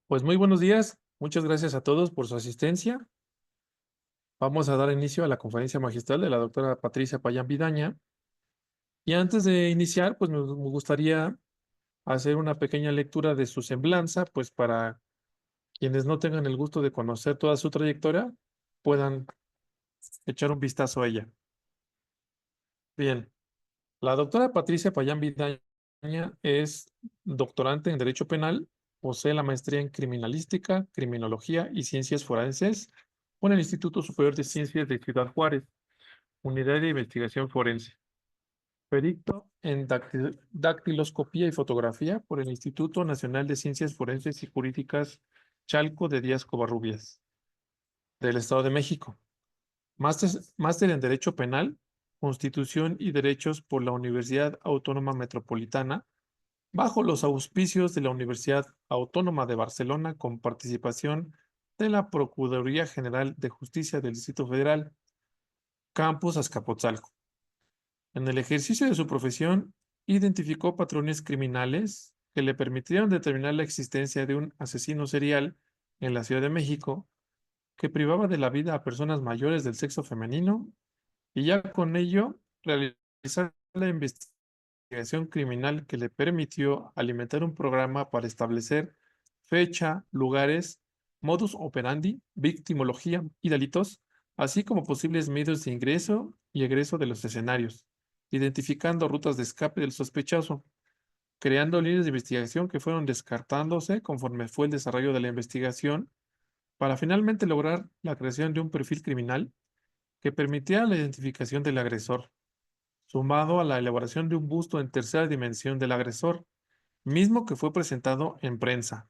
Pues muy buenos días. Muchas gracias a todos por su asistencia. Vamos a dar inicio a la conferencia magistral de la doctora Patricia Payán Vidaña. Y antes de iniciar, pues me gustaría hacer una pequeña lectura de su semblanza, pues para quienes no tengan el gusto de conocer toda su trayectoria, puedan echar un vistazo a ella. Bien, la doctora Patricia Payán Vidaña es doctorante en Derecho Penal, posee la maestría en Criminalística, Criminología y Ciencias Forenses por el Instituto Superior de Ciencias de Ciudad Juárez, Unidad de Investigación Forense. Perito en dactiloscopía y fotografía por el Instituto Nacional de Ciencias Forenses y Jurídicas Chalco de Díaz Covarrubias, del Estado de México. Máster en Derecho Penal, Constitución y Derechos por la Universidad Autónoma Metropolitana, bajo los auspicios de la Universidad Autónoma de Barcelona, con participación de la Procuraduría General de Justicia del Distrito Federal, Campus Azcapotzalco. En el ejercicio de su profesión, identificó patrones criminales que le permitieron determinar la existencia de un asesino serial en la Ciudad de México que privaba de la vida a personas mayores del sexo femenino y ya con ello realizar la investigación criminal que le permitió alimentar un programa para establecer fecha, lugares, modus operandi, victimología y delitos, así como posibles medios de ingreso y egreso de los escenarios, identificando rutas de escape del sospechoso, creando líneas de investigación que fueron descartándose conforme fue el desarrollo de la investigación, para finalmente lograr la creación de un perfil criminal que permitía la identificación del agresor, sumado a la elaboración de un busto en tercera dimensión del agresor, mismo que fue presentado en prensa.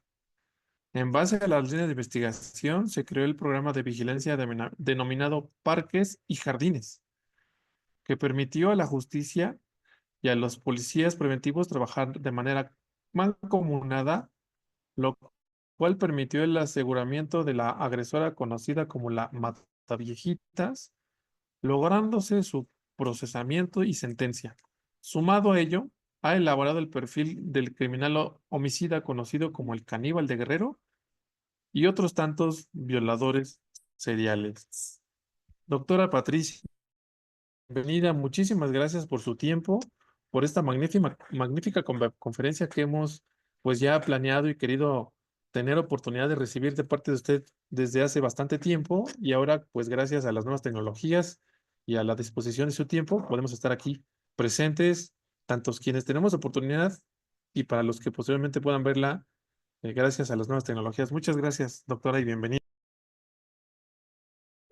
En base a las líneas de investigación, se creó el programa de vigilancia denominado Parques y Jardines, que permitió a la justicia y a los policías preventivos trabajar de manera mancomunada, lo cual permitió el aseguramiento de la agresora conocida como la Mataviejitas, lográndose su procesamiento y sentencia. Sumado a ello, ha elaborado el perfil del criminal homicida conocido como el Caníbal de Guerrero y otros tantos violadores seriales. Doctora Patricia, bienvenida, muchísimas gracias por su tiempo, por esta magnífica conferencia que hemos pues ya planeado y querido tener oportunidad de recibir de parte de usted desde hace bastante tiempo y ahora pues gracias a las nuevas tecnologías y a la disposición de su tiempo podemos estar aquí presentes, tantos quienes tenemos oportunidad y para los que posteriormente puedan verla, gracias a las nuevas tecnologías. Muchas gracias, doctora, y bienvenida.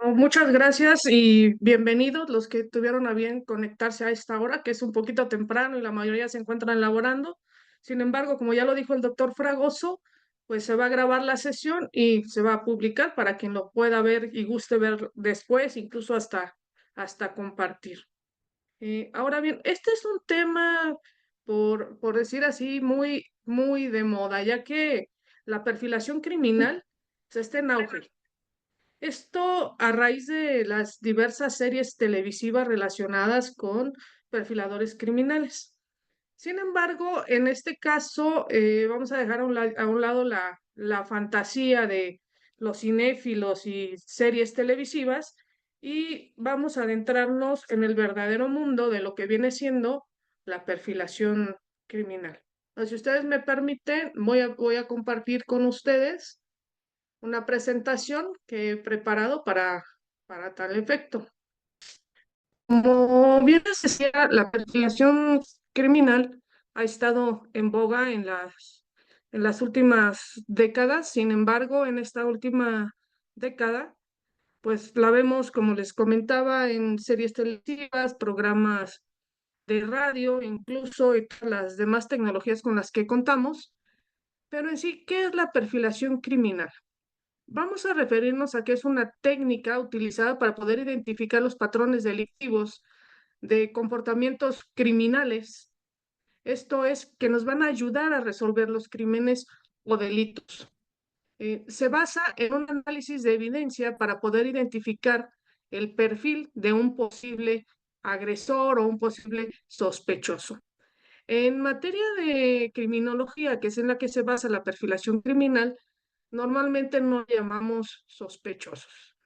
Muchas gracias y bienvenidos los que tuvieron a bien conectarse a esta hora, que es un poquito temprano y la mayoría se encuentran laborando. Sin embargo, como ya lo dijo el doctor Fragoso, pues se va a grabar la sesión y se va a publicar para quien lo pueda ver y guste ver después, incluso hasta compartir. Ahora bien, este es un tema, por decir así, muy de moda, ya que la perfilación criminal se está en auge. Esto a raíz de las diversas series televisivas relacionadas con perfiladores criminales. Sin embargo, en este caso, vamos a dejar a un lado la fantasía de los cinéfilos y series televisivas y vamos a adentrarnos en el verdadero mundo de lo que viene siendo la perfilación criminal. Si ustedes me permiten, voy a compartir con ustedes una presentación que he preparado para tal efecto. Como bien les decía, la perfilación criminal ha estado en boga en las últimas décadas. Sin embargo, en esta última década, pues la vemos, como les comentaba, en series televisivas, programas de radio, incluso en las demás tecnologías con las que contamos. Pero en sí, ¿qué es la perfilación criminal? Vamos a referirnos a que es una técnica utilizada para poder identificar los patrones delictivos de comportamientos criminales. Esto es que nos van a ayudar a resolver los crímenes o delitos. Se basa en un análisis de evidencia para poder identificar el perfil de un posible agresor o un posible sospechoso. En materia de criminología, que es en la que se basa la perfilación criminal, normalmente no llamamos sospechosos.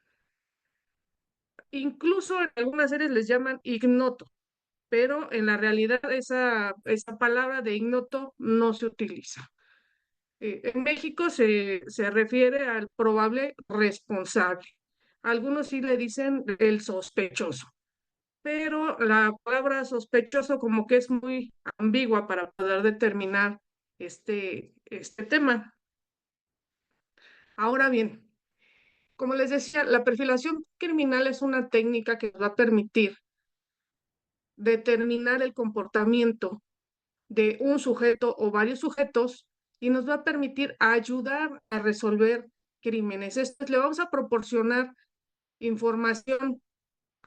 Incluso en algunas series les llaman ignoto, pero en la realidad esa palabra de ignoto no se utiliza. En México se refiere al probable responsable. Algunos sí le dicen el sospechoso, pero la palabra sospechoso como que es muy ambigua para poder determinar este tema. Ahora bien, como les decía, la perfilación criminal es una técnica que nos va a permitir determinar el comportamiento de un sujeto o varios sujetos y nos va a permitir ayudar a resolver crímenes. Le vamos a proporcionar información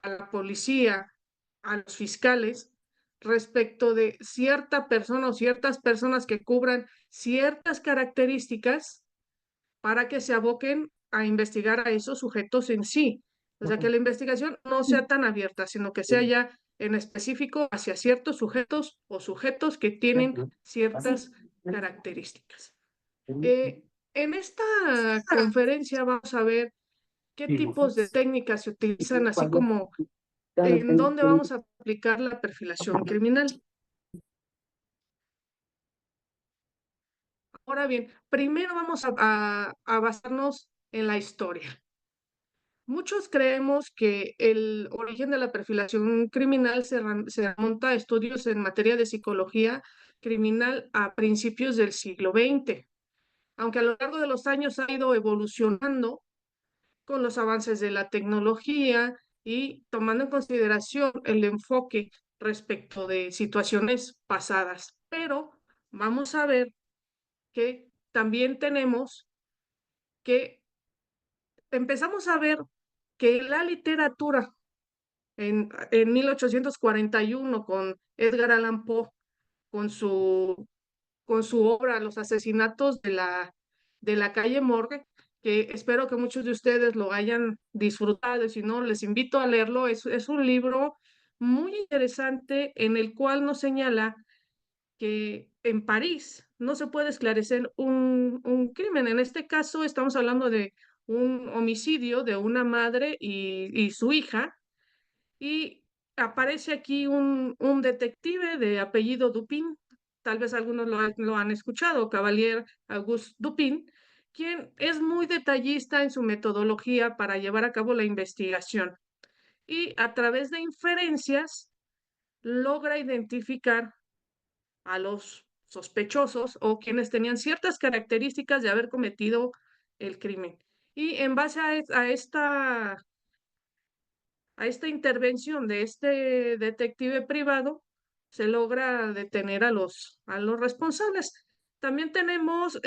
a la policía, a los fiscales, respecto de cierta persona o ciertas personas que cubran ciertas características para que se aboquen a investigar a esos sujetos en sí. O sea, que la investigación no sea tan abierta, sino que sea ya en específico hacia ciertos sujetos o sujetos que tienen ciertas características. En esta conferencia vamos a ver qué tipos de técnicas se utilizan, así como en dónde vamos a aplicar la perfilación criminal. Ahora bien, primero vamos a basarnos en la historia. Muchos creemos que el origen de la perfilación criminal se remonta a estudios en materia de psicología criminal a principios del siglo XX, aunque a lo largo de los años ha ido evolucionando con los avances de la tecnología y tomando en consideración el enfoque respecto de situaciones pasadas. Pero vamos a ver que también tenemos que empezamos a ver que la literatura en 1841 con Edgar Allan Poe, con su, con su obra Los asesinatos de la calle Morgue, que espero que muchos de ustedes lo hayan disfrutado, y si no, les invito a leerlo. Es un libro muy interesante en el cual nos señala que en París no se puede esclarecer un crimen. En este caso estamos hablando de un homicidio de una madre y su hija, y aparece aquí un detective de apellido Dupin, tal vez algunos lo han escuchado, Cavalier Auguste Dupin, quien es muy detallista en su metodología para llevar a cabo la investigación. Y a través de inferencias logra identificar a los sospechosos o quienes tenían ciertas características de haber cometido el crimen. Y en base a esta intervención de este detective privado, se logra detener a los responsables. También tenemos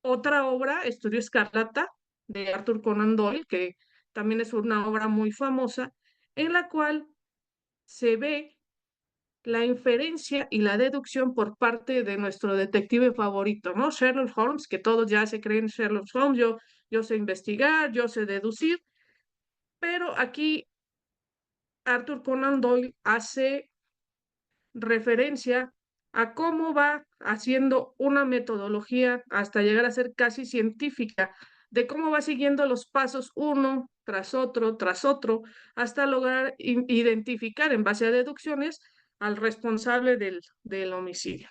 otra obra, Estudio Escarlata, de Arthur Conan Doyle, que también es una obra muy famosa, en la cual se ve la inferencia y la deducción por parte de nuestro detective favorito, ¿no? Sherlock Holmes, que todos ya se creen Sherlock Holmes, yo sé investigar, yo sé deducir, pero aquí Arthur Conan Doyle hace referencia a cómo va haciendo una metodología hasta llegar a ser casi científica, de cómo va siguiendo los pasos uno tras otro, hasta lograr identificar en base a deducciones al responsable del homicidio.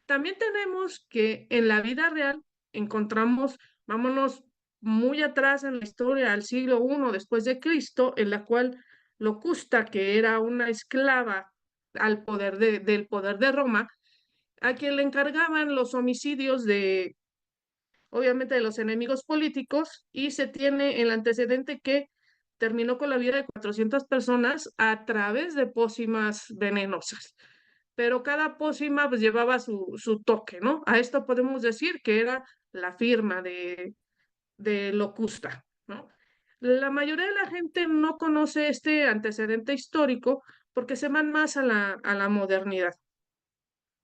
También tenemos que en la vida real encontramos, vámonos muy atrás en la historia, al siglo I después de Cristo, en la cual Locusta, que era una esclava del poder de Roma, a quien le encargaban los homicidios obviamente, de los enemigos políticos, y se tiene el antecedente que terminó con la vida de 400 personas a través de pócimas venenosas, pero cada pócima pues llevaba su toque, ¿no? A esto podemos decir que era la firma de Locusta, ¿no? La mayoría de la gente no conoce este antecedente histórico porque se van más a a la modernidad.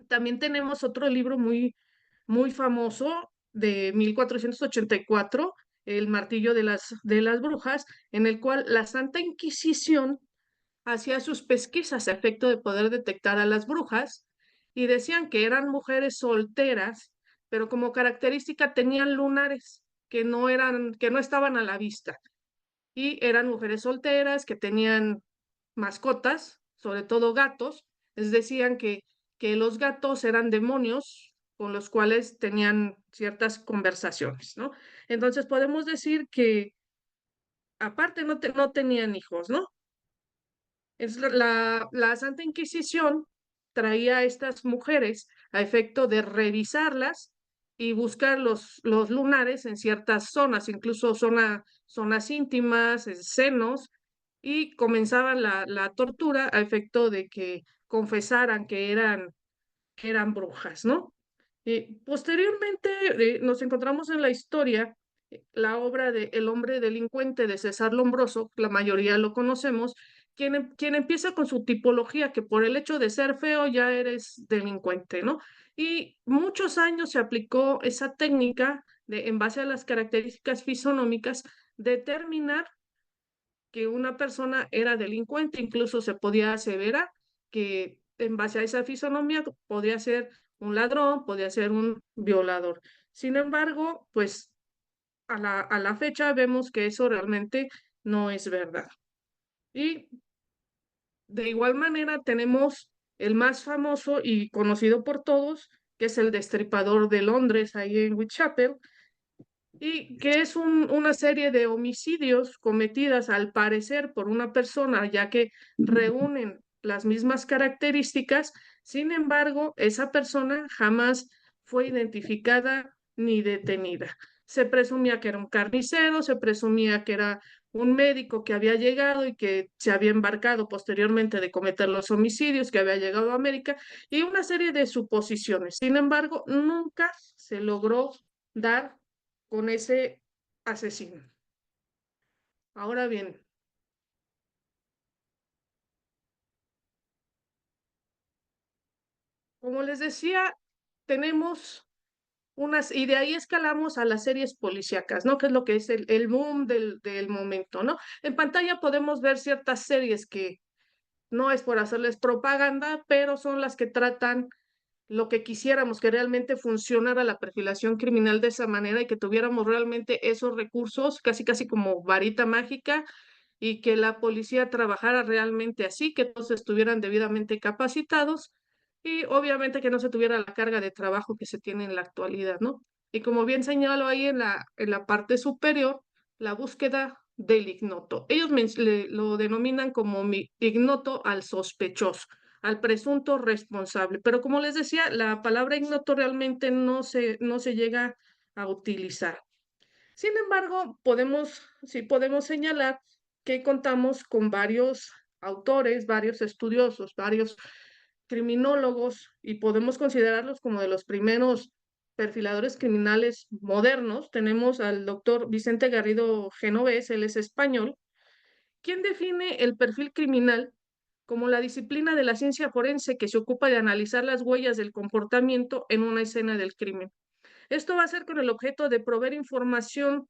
También tenemos otro libro muy famoso de 1484, El martillo de las brujas, en el cual la Santa Inquisición hacía sus pesquisas a efecto de poder detectar a las brujas y decían que eran mujeres solteras pero como característica tenían lunares que no estaban a la vista. Y eran mujeres solteras que tenían mascotas, sobre todo gatos. Les decían que los gatos eran demonios con los cuales tenían ciertas conversaciones, ¿no? Entonces podemos decir que aparte no tenían hijos, ¿no? La Santa Inquisición traía a estas mujeres a efecto de revisarlas y buscar los lunares en ciertas zonas, incluso zonas íntimas, senos, y comenzaban la tortura a efecto de que confesaran que eran brujas, ¿no? Posteriormente nos encontramos en la historia la obra de El hombre delincuente de César Lombroso, la mayoría lo conocemos, quien empieza con su tipología, que por el hecho de ser feo ya eres delincuente, ¿no? Y muchos años se aplicó esa técnica en base a las características fisonómicas, determinar que una persona era delincuente, incluso se podía aseverar que en base a esa fisonomía podría ser un ladrón, podría ser un violador. Sin embargo, pues a la fecha vemos que eso realmente no es verdad. Y de igual manera tenemos el más famoso y conocido por todos, que es el Destripador de Londres, ahí en Whitechapel, y que es una serie de homicidios cometidas al parecer por una persona, ya que reúnen las mismas características. Sin embargo, esa persona jamás fue identificada ni detenida. Se presumía que era un carnicero, se presumía que era un médico que había llegado y que se había embarcado posteriormente de cometer los homicidios, que había llegado a América, y una serie de suposiciones. Sin embargo, nunca se logró dar con ese asesino. Ahora bien, como les decía, tenemos y de ahí escalamos a las series policíacas, ¿no? Que es lo que es el boom del momento, ¿no? En pantalla podemos ver ciertas series que no es por hacerles propaganda, pero son las que tratan lo que quisiéramos, que realmente funcionara la perfilación criminal de esa manera y que tuviéramos realmente esos recursos, casi casi como varita mágica, y que la policía trabajara realmente así, que todos estuvieran debidamente capacitados y obviamente que no se tuviera la carga de trabajo que se tiene en la actualidad, ¿no? Y como bien señalo ahí en la parte superior, la búsqueda del ignoto. Ellos lo denominan como ignoto al sospechoso, al presunto responsable. Pero como les decía, la palabra ignoto realmente no se llega a utilizar. Sin embargo, sí podemos señalar que contamos con varios autores, varios estudiosos, varios criminólogos y podemos considerarlos como de los primeros perfiladores criminales modernos. Tenemos al doctor Vicente Garrido Genovés, él es español, quien define el perfil criminal como la disciplina de la ciencia forense que se ocupa de analizar las huellas del comportamiento en una escena del crimen. Esto va a ser con el objeto de proveer información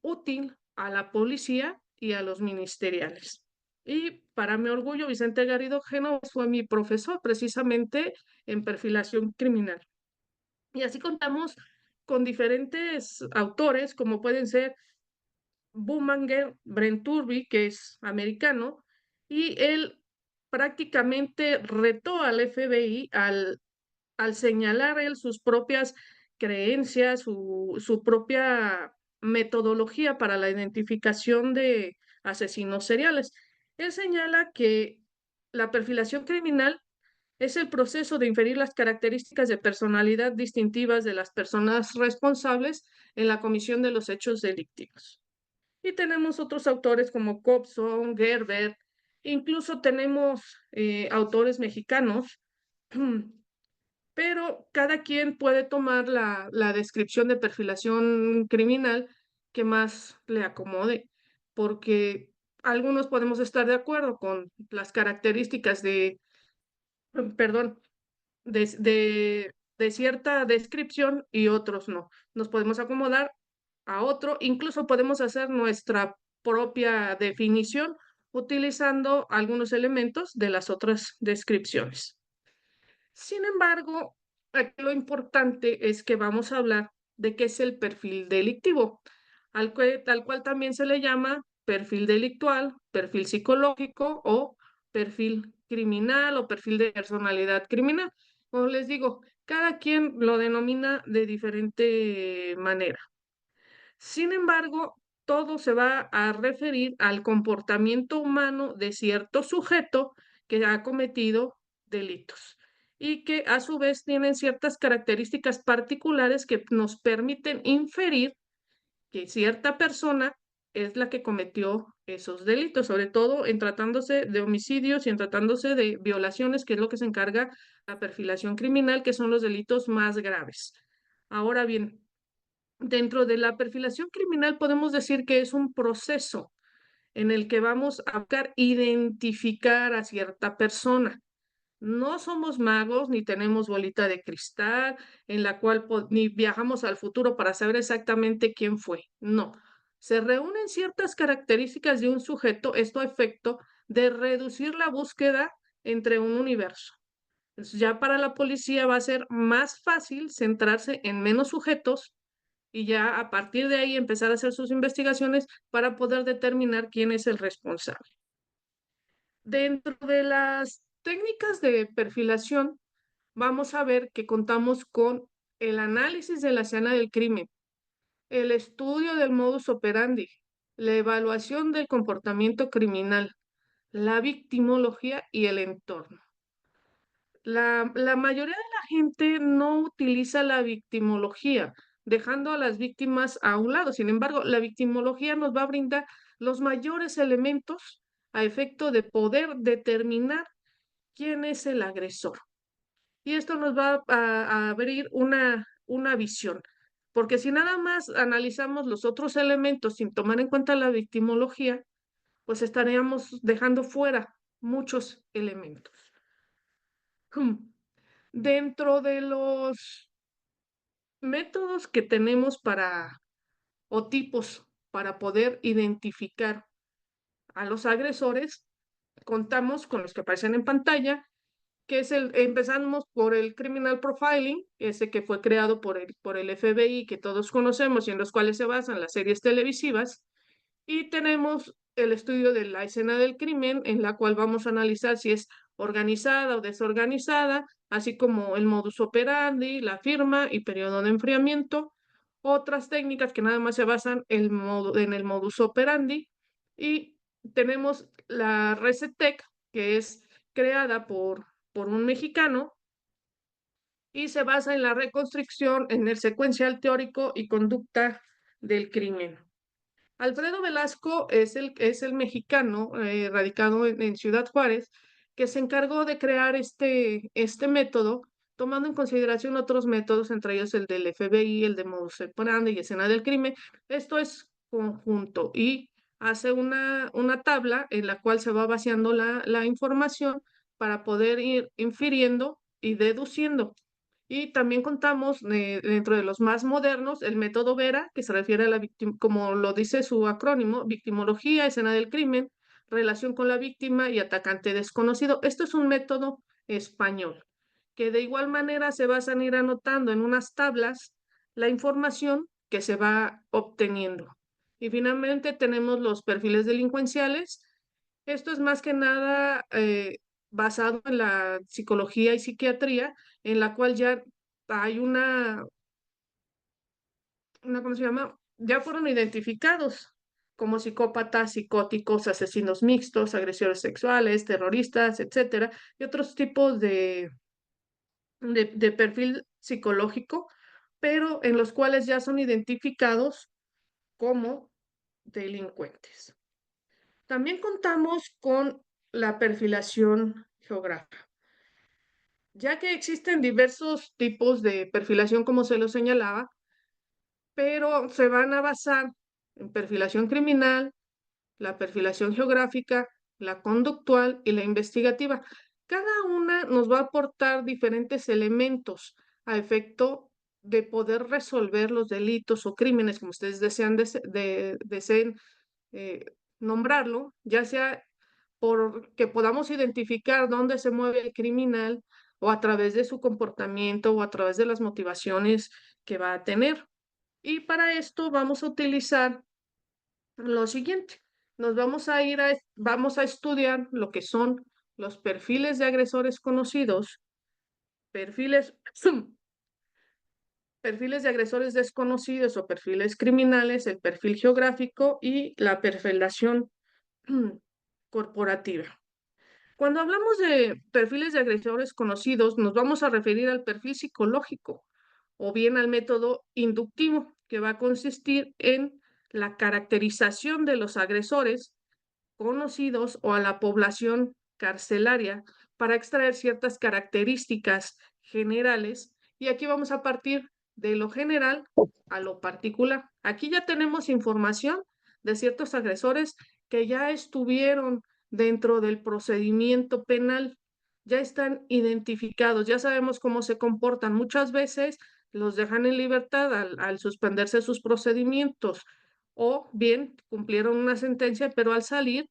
útil a la policía y a los ministeriales. Y para mi orgullo, Vicente Garrido Génova fue mi profesor precisamente en perfilación criminal. Y así contamos con diferentes autores, como pueden ser Bumanger, Brent Turby, que es americano, y él prácticamente retó al FBI al señalar él sus propias creencias, su propia metodología para la identificación de asesinos seriales. Él señala que la perfilación criminal es el proceso de inferir las características de personalidad distintivas de las personas responsables en la comisión de los hechos delictivos. Y tenemos otros autores como Cobson, Gerber, incluso tenemos autores mexicanos pero cada quien puede tomar la descripción de perfilación criminal que más le acomode, porque algunos podemos estar de acuerdo con las características perdón, de cierta descripción y otros no. Nos podemos acomodar a otro, incluso podemos hacer nuestra propia definición utilizando algunos elementos de las otras descripciones. Sin embargo, aquí lo importante es que vamos a hablar de qué es el perfil delictivo, tal cual también se le llama perfil delictual, perfil psicológico o perfil criminal o perfil de personalidad criminal. Como les digo, cada quien lo denomina de diferente manera. Sin embargo, todo se va a referir al comportamiento humano de cierto sujeto que ha cometido delitos y que a su vez tienen ciertas características particulares que nos permiten inferir que cierta persona es la que cometió esos delitos, sobre todo en tratándose de homicidios y en tratándose de violaciones, que es lo que se encarga la perfilación criminal, que son los delitos más graves. Ahora bien, dentro de la perfilación criminal podemos decir que es un proceso en el que vamos a buscar identificar a cierta persona. No somos magos ni tenemos bolita de cristal en la cual ni viajamos al futuro para saber exactamente quién fue. No. Se reúnen ciertas características de un sujeto, esto a efecto de reducir la búsqueda entre un universo. Entonces, ya para la policía va a ser más fácil centrarse en menos sujetos y ya a partir de ahí empezar a hacer sus investigaciones para poder determinar quién es el responsable. Dentro de las técnicas de perfilación, vamos a ver que contamos con el análisis de la escena del crimen, el estudio del modus operandi, la evaluación del comportamiento criminal, la victimología y el entorno. La mayoría de la gente no utiliza la victimología, dejando a las víctimas a un lado. Sin embargo, la victimología nos va a brindar los mayores elementos a efecto de poder determinar quién es el agresor. Y esto nos va a abrir una visión, porque si nada más analizamos los otros elementos sin tomar en cuenta la victimología, pues estaríamos dejando fuera muchos elementos. Dentro de los métodos que tenemos para, o tipos para poder identificar a los agresores, contamos con los que aparecen en pantalla, que es empezamos por el criminal profiling, ese que fue creado por el FBI, que todos conocemos y en los cuales se basan las series televisivas. Y tenemos el estudio de la escena del crimen, en la cual vamos a analizar si es organizada o desorganizada, así como el modus operandi, la firma y periodo de enfriamiento. Otras técnicas que nada más se basan en el modus operandi. Y tenemos la Resetec, que es creada por un mexicano y se basa en la reconstrucción, en el secuencial teórico y conducta del crimen. Alfredo Velasco es el mexicano radicado en Ciudad Juárez que se encargó de crear este método, tomando en consideración otros métodos, entre ellos el del FBI, el de modus operandi y escena del crimen. Esto es conjunto y hace una tabla en la cual se va vaciando la información para poder ir infiriendo y deduciendo. Y también contamos dentro de los más modernos el método Vera, que se refiere a la víctima, como lo dice su acrónimo, victimología, escena del crimen, relación con la víctima y atacante desconocido. Esto es un método español, que de igual manera se basa en ir anotando en unas tablas la información que se va obteniendo. Y finalmente tenemos los perfiles delincuenciales. Esto es más que nada basado en la psicología y psiquiatría, en la cual ya hay ¿cómo se llama? Ya fueron identificados como psicópatas, psicóticos, asesinos mixtos, agresores sexuales, terroristas, etcétera, y otros tipos de perfil psicológico, pero en los cuales ya son identificados como delincuentes. También contamos con la perfilación geográfica, ya que existen diversos tipos de perfilación, como se lo señalaba, pero se van a basar en perfilación criminal, la perfilación geográfica, la conductual y la investigativa. Cada una nos va a aportar diferentes elementos a efecto de poder resolver los delitos o crímenes, como ustedes deseen eh, nombrarlo, ya sea porque podamos identificar dónde se mueve el criminal o a través de su comportamiento o a través de las motivaciones que va a tener. Y para esto vamos a utilizar lo siguiente. Vamos a estudiar lo que son los perfiles de agresores conocidos, perfiles, perfiles de agresores desconocidos o perfiles criminales, el perfil geográfico y la perfilación corporativa. Cuando hablamos de perfiles de agresores conocidos, nos vamos a referir al perfil psicológico o bien al método inductivo, que va a consistir en la caracterización de los agresores conocidos o a la población carcelaria para extraer ciertas características generales. Y aquí vamos a partir de lo general a lo particular. Aquí ya tenemos información de ciertos agresores que ya estuvieron dentro del procedimiento penal, ya están identificados, ya sabemos cómo se comportan. Muchas veces los dejan en libertad al suspenderse sus procedimientos o bien cumplieron una sentencia, pero al salir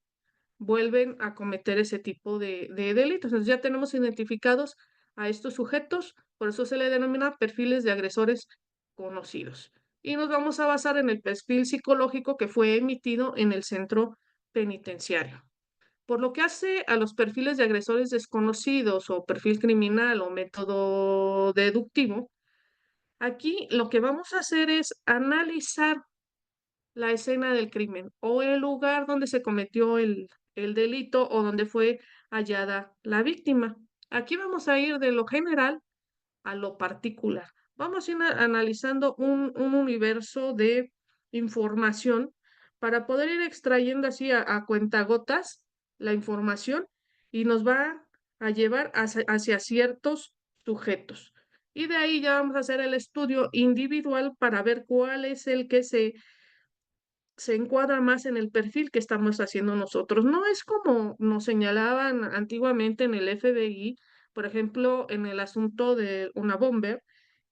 vuelven a cometer ese tipo de delitos. Entonces ya tenemos identificados a estos sujetos, por eso se le denomina perfiles de agresores conocidos. Y nos vamos a basar en el perfil psicológico que fue emitido en el centro penitenciario. Por lo que hace a los perfiles de agresores desconocidos o perfil criminal o método deductivo, aquí lo que vamos a hacer es analizar la escena del crimen o el lugar donde se cometió el delito o donde fue hallada la víctima. Aquí vamos a ir de lo general a lo particular. Vamos a ir analizando un universo de información para poder ir extrayendo así a cuentagotas la información y nos va a llevar hacia ciertos sujetos. Y de ahí ya vamos a hacer el estudio individual para ver cuál es el que se encuadra más en el perfil que estamos haciendo nosotros. No es como nos señalaban antiguamente en el FBI, por ejemplo, en el asunto de una bomber,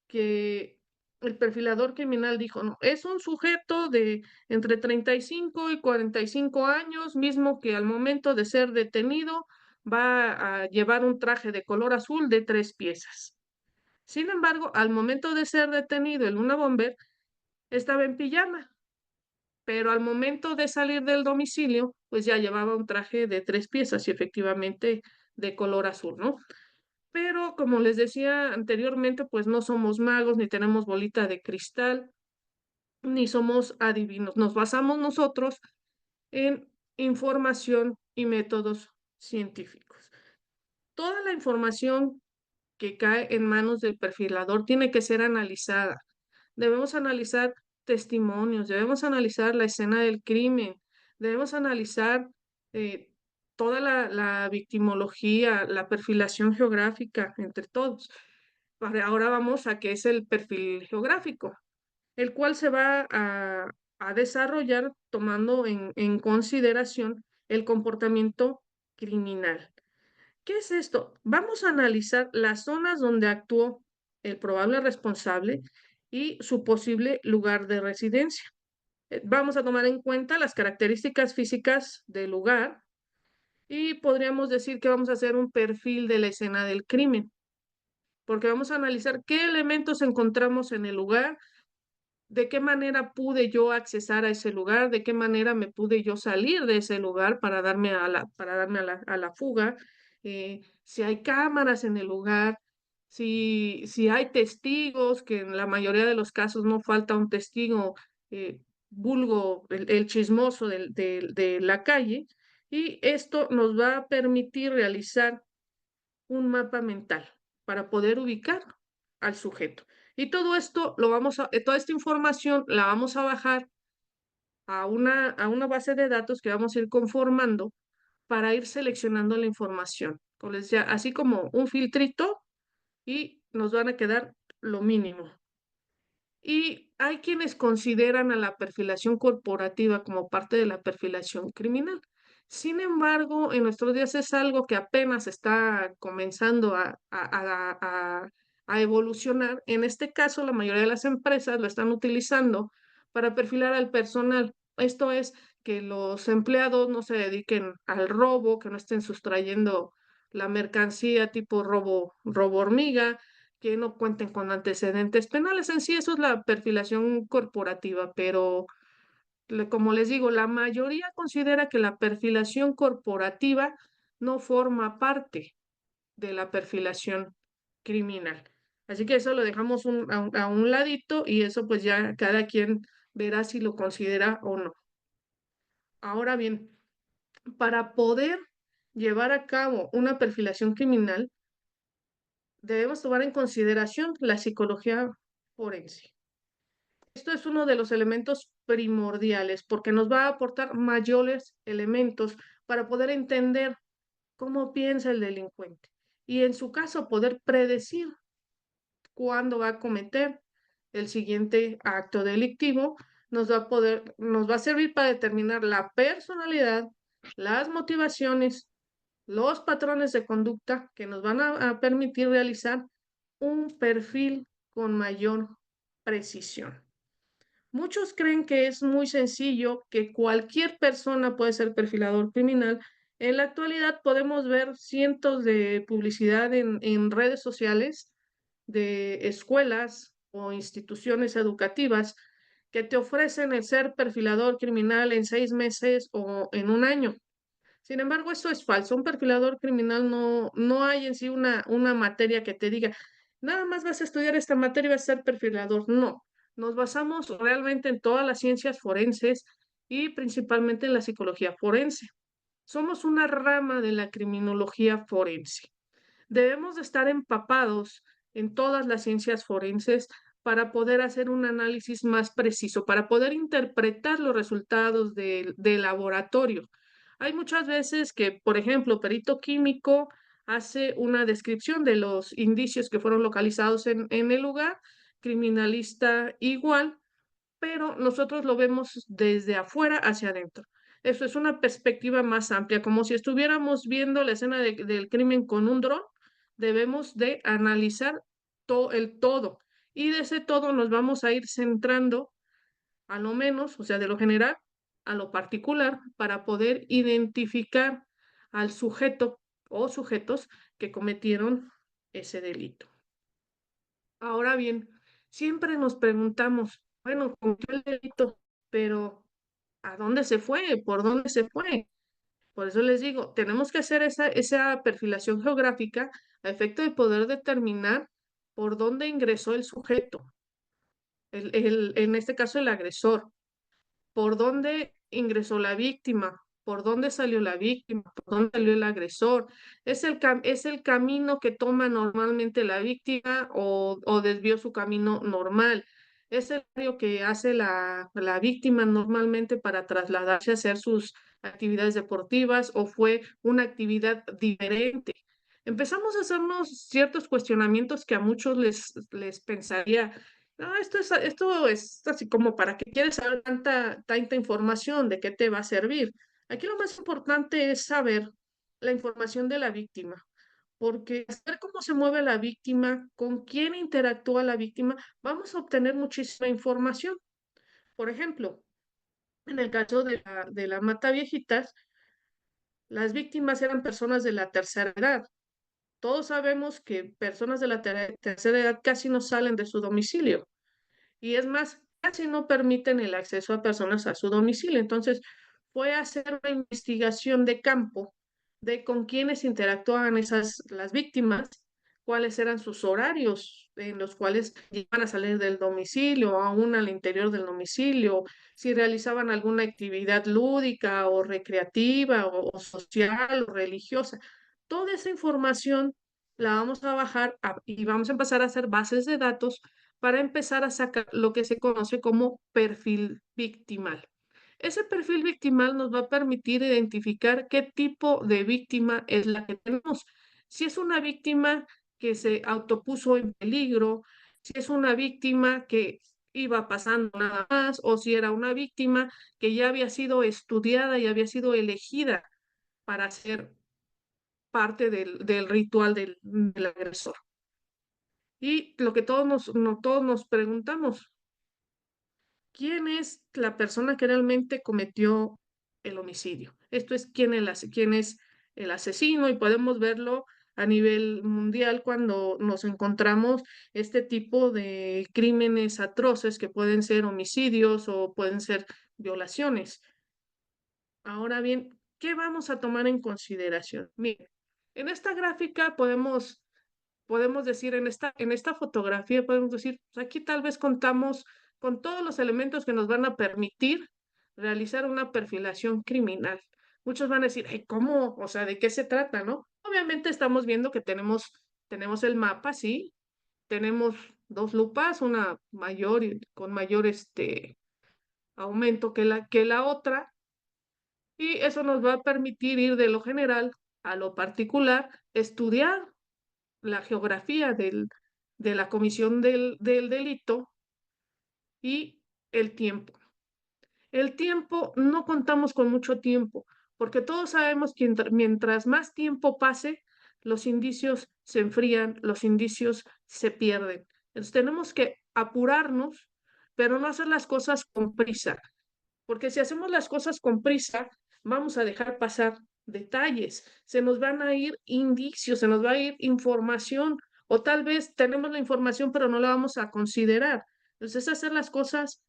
que el perfilador criminal dijo, no, es un sujeto de entre 35 y 45 años, mismo que al momento de ser detenido va a llevar un traje de color azul de 3 piezas. Sin embargo, al momento de ser detenido el una bomber, estaba en pijama, pero al momento de salir del domicilio, pues ya llevaba un traje de 3 piezas y efectivamente de color azul, ¿no? Pero como les decía anteriormente, pues no somos magos, ni tenemos bolita de cristal, ni somos adivinos. Nos basamos nosotros en información y métodos científicos. Toda la información que cae en manos del perfilador tiene que ser analizada. Debemos analizar testimonios, debemos analizar la escena del crimen, debemos analizar eh, toda la victimología, la perfilación geográfica entre todos. Ahora vamos a qué es el perfil geográfico, el cual se va a desarrollar tomando en consideración el comportamiento criminal. ¿Qué es esto? Vamos a analizar las zonas donde actuó el probable responsable y su posible lugar de residencia. Vamos a tomar en cuenta las características físicas del lugar y podríamos decir que vamos a hacer un perfil de la escena del crimen, porque vamos a analizar qué elementos encontramos en el lugar, de qué manera pude yo accesar a ese lugar, de qué manera me pude yo salir de ese lugar para darme a la fuga, si hay cámaras en el lugar, si hay testigos, que en la mayoría de los casos no falta un testigo vulgo, el chismoso de la calle, y esto nos va a permitir realizar un mapa mental para poder ubicar al sujeto. Y todo esto toda esta información la vamos a bajar a una base de datos que vamos a ir conformando para ir seleccionando la información. Como les decía, así como un filtrito y nos van a quedar lo mínimo. Y hay quienes consideran a la perfilación corporativa como parte de la perfilación criminal. Sin embargo, en nuestros días es algo que apenas está comenzando a evolucionar. En este caso, la mayoría de las empresas lo están utilizando para perfilar al personal. Esto es que los empleados no se dediquen al robo, que no estén sustrayendo la mercancía tipo robo hormiga, que no cuenten con antecedentes penales. En sí, eso es la perfilación corporativa, pero como les digo, la mayoría considera que la perfilación corporativa no forma parte de la perfilación criminal. Así que eso lo dejamos a un ladito y eso pues ya cada quien verá si lo considera o no. Ahora bien, para poder llevar a cabo una perfilación criminal, debemos tomar en consideración la psicología forense. Esto es uno de los elementos primordiales porque nos va a aportar mayores elementos para poder entender cómo piensa el delincuente y en su caso poder predecir cuándo va a cometer el siguiente acto delictivo. Nos va a servir para determinar la personalidad, las motivaciones, los patrones de conducta que nos van a permitir realizar un perfil con mayor precisión. Muchos creen que es muy sencillo, que cualquier persona puede ser perfilador criminal. En la actualidad podemos ver cientos de publicidad en redes sociales de escuelas o instituciones educativas que te ofrecen el ser perfilador criminal en 6 meses o en un año. Sin embargo, eso es falso. Un perfilador criminal no hay en sí una materia que te diga, nada más vas a estudiar esta materia y vas a ser perfilador. No, nos basamos realmente en todas las ciencias forenses y principalmente en la psicología forense. Somos una rama de la criminología forense. Debemos de estar empapados en todas las ciencias forenses para poder hacer un análisis más preciso, para poder interpretar los resultados del laboratorio. Hay muchas veces que, por ejemplo, perito químico hace una descripción de los indicios que fueron localizados en el lugar, criminalista igual, pero nosotros lo vemos desde afuera hacia adentro. Eso es una perspectiva más amplia, como si estuviéramos viendo la escena del crimen con un dron. Debemos de analizar el todo y de ese todo nos vamos a ir centrando a lo menos, o sea, de lo general a lo particular, para poder identificar al sujeto o sujetos que cometieron ese delito. Ahora bien, siempre nos preguntamos, bueno, cometió el delito, pero ¿a dónde se fue? ¿Por dónde se fue? Por eso les digo, tenemos que hacer esa perfilación geográfica a efecto de poder determinar por dónde ingresó el sujeto, en este caso el agresor, por dónde ingresó la víctima, por dónde salió la víctima, por dónde salió el agresor. Es el camino que toma normalmente la víctima o desvió su camino normal. Es el horario que hace la víctima normalmente para trasladarse a hacer sus actividades deportivas o fue una actividad diferente. Empezamos a hacernos ciertos cuestionamientos que a muchos les pensaría, no, esto es así como para qué quieres saber tanta información, de qué te va a servir. Aquí lo más importante es saber la información de la víctima, porque saber cómo se mueve la víctima, con quién interactúa la víctima, vamos a obtener muchísima información. Por ejemplo, en el caso de la Mata Viejitas, las víctimas eran personas de la tercera edad. Todos sabemos que personas de la tercera edad casi no salen de su domicilio. Y es más, casi no permiten el acceso a personas a su domicilio. Entonces, fue a hacer una investigación de campo de con quiénes interactuaban las víctimas, cuáles eran sus horarios en los cuales iban a salir del domicilio, aún al interior del domicilio, si realizaban alguna actividad lúdica o recreativa o social o religiosa. Toda esa información la vamos a bajar y vamos a empezar a hacer bases de datos para empezar a sacar lo que se conoce como perfil victimal. Ese perfil victimal nos va a permitir identificar qué tipo de víctima es la que tenemos. Si es una víctima que se autopuso en peligro, si es una víctima que iba pasando nada más, o si era una víctima que ya había sido estudiada y había sido elegida para ser parte del ritual del agresor. Y lo que todos nos preguntamos, ¿quién es la persona que realmente cometió el homicidio? Esto es, quién es el asesino, y podemos verlo a nivel mundial cuando nos encontramos este tipo de crímenes atroces que pueden ser homicidios o pueden ser violaciones. Ahora bien, ¿qué vamos a tomar en consideración? Miren, en esta gráfica podemos decir, en esta fotografía podemos decir, pues aquí tal vez contamos con todos los elementos que nos van a permitir realizar una perfilación criminal. Muchos van a decir, ay, ¿cómo? O sea, ¿de qué se trata, no? Obviamente estamos viendo que tenemos el mapa, sí, tenemos dos lupas, una mayor y con mayor aumento que la otra, y eso nos va a permitir ir de lo general a lo particular, estudiar la geografía de la comisión del delito y el tiempo. El tiempo, no contamos con mucho tiempo, porque todos sabemos que mientras más tiempo pase, los indicios se enfrían, los indicios se pierden. Entonces tenemos que apurarnos, pero no hacer las cosas con prisa, porque si hacemos las cosas con prisa, vamos a dejar pasar detalles, se nos van a ir indicios, se nos va a ir información, o tal vez tenemos la información, pero no la vamos a considerar. Entonces, hacer las cosas,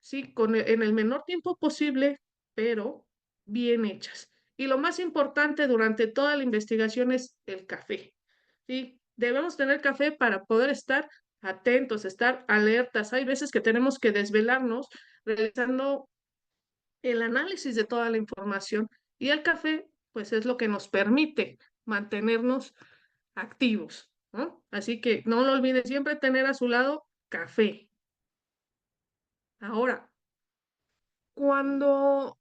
sí, en el menor tiempo posible, pero bien hechas. Y lo más importante durante toda la investigación es el café, ¿sí? Debemos tener café para poder estar atentos, estar alertas. Hay veces que tenemos que desvelarnos realizando el análisis de toda la información, y el café, pues es lo que nos permite mantenernos activos, ¿no? Así que no lo olviden, siempre tener a su lado café. Ahora, cuando,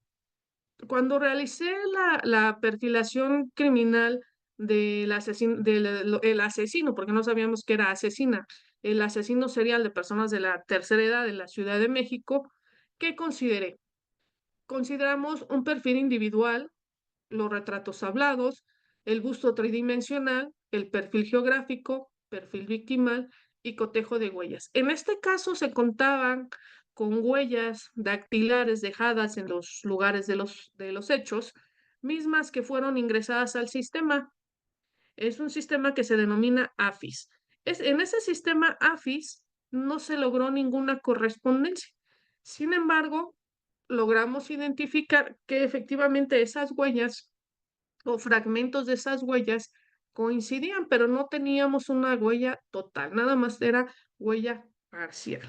cuando realicé la perfilación criminal del asesino, porque no sabíamos que era asesina, el asesino serial de personas de la tercera edad en la Ciudad de México, ¿qué consideré? Consideramos un perfil individual, los retratos hablados, el busto tridimensional, el perfil geográfico, perfil victimal y cotejo de huellas. En este caso se contaban con huellas dactilares dejadas en los lugares de los hechos, mismas que fueron ingresadas al sistema. Es un sistema que se denomina AFIS. En ese sistema AFIS no se logró ninguna correspondencia. Sin embargo, logramos identificar que efectivamente esas huellas o fragmentos de esas huellas coincidían, pero no teníamos una huella total, nada más era huella parcial.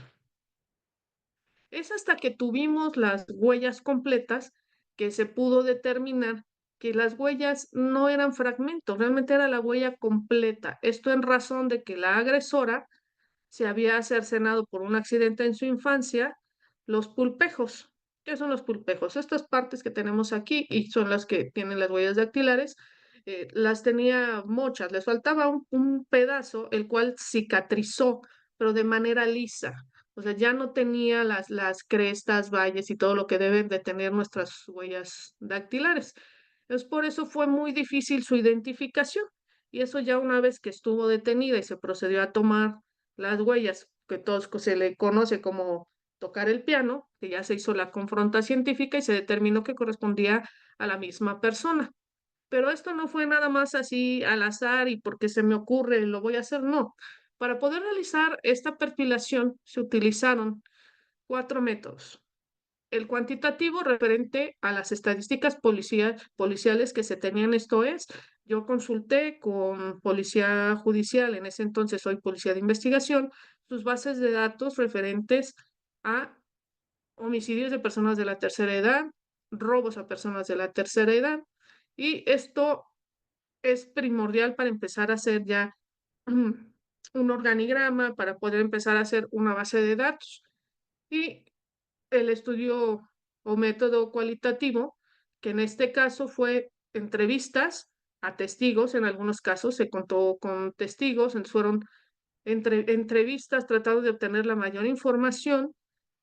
Es hasta que tuvimos las huellas completas que se pudo determinar que las huellas no eran fragmentos, realmente era la huella completa. Esto en razón de que la agresora se había cercenado por un accidente en su infancia los pulpejos. ¿Qué son los pulpejos? Estas partes que tenemos aquí y son las que tienen las huellas dactilares, las tenía mochas, les faltaba un pedazo, el cual cicatrizó, pero de manera lisa. O sea, ya no tenía las crestas, valles y todo lo que deben de tener nuestras huellas dactilares. Entonces, por eso fue muy difícil su identificación. Y eso ya una vez que estuvo detenida y se procedió a tomar las huellas, que todos se le conoce como tocar el piano, que ya se hizo la confronta científica y se determinó que correspondía a la misma persona. Pero esto no fue nada más así al azar y porque se me ocurre, lo voy a hacer, no. Para poder realizar esta perfilación se utilizaron 4 métodos. El cuantitativo referente a las estadísticas policiales que se tenían, esto es, yo consulté con policía judicial, en ese entonces soy policía de investigación, sus bases de datos referentes a homicidios de personas de la tercera edad, robos a personas de la tercera edad, y esto es primordial para empezar a hacer ya un organigrama, para poder empezar a hacer una base de datos. Y el estudio o método cualitativo, que en este caso fue entrevistas a testigos, en algunos casos se contó con testigos, entonces fueron entrevistas tratando de obtener la mayor información,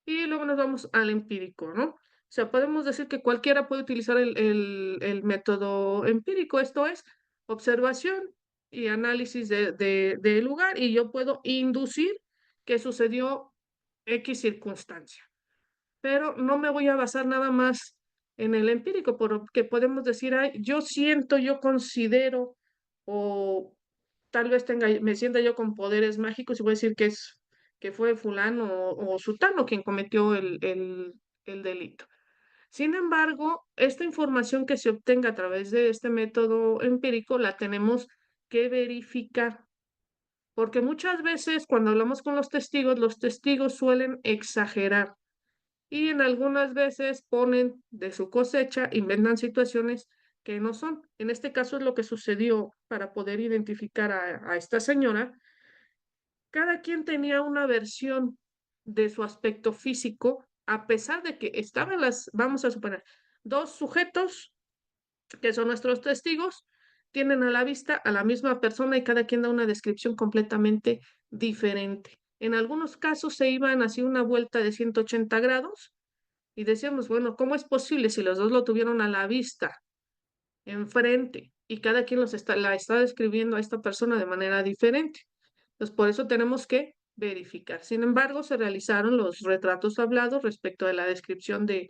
y luego nos vamos al empírico, ¿no? O sea, podemos decir que cualquiera puede utilizar el método empírico, esto es observación y análisis del lugar, y yo puedo inducir que sucedió X circunstancia, pero no me voy a basar nada más en el empírico, porque podemos decir, ay, yo siento, yo considero, o tal vez me sienta yo con poderes mágicos y voy a decir que fue fulano o sutano quien cometió el delito. Sin embargo, esta información que se obtenga a través de este método empírico la tenemos que verificar, porque muchas veces cuando hablamos con los testigos suelen exagerar y en algunas veces ponen de su cosecha, inventan situaciones que no son. En este caso es lo que sucedió para poder identificar a esta señora. Cada quien tenía una versión de su aspecto físico, a pesar de que estaban vamos a suponer, dos sujetos que son nuestros testigos, tienen a la vista a la misma persona y cada quien da una descripción completamente diferente. En algunos casos se iban así una vuelta de 180 grados y decíamos, bueno, ¿cómo es posible si los dos lo tuvieron a la vista, enfrente, y cada quien la está describiendo a esta persona de manera diferente? Entonces, por eso tenemos que verificar. Sin embargo, se realizaron los retratos hablados respecto de la descripción de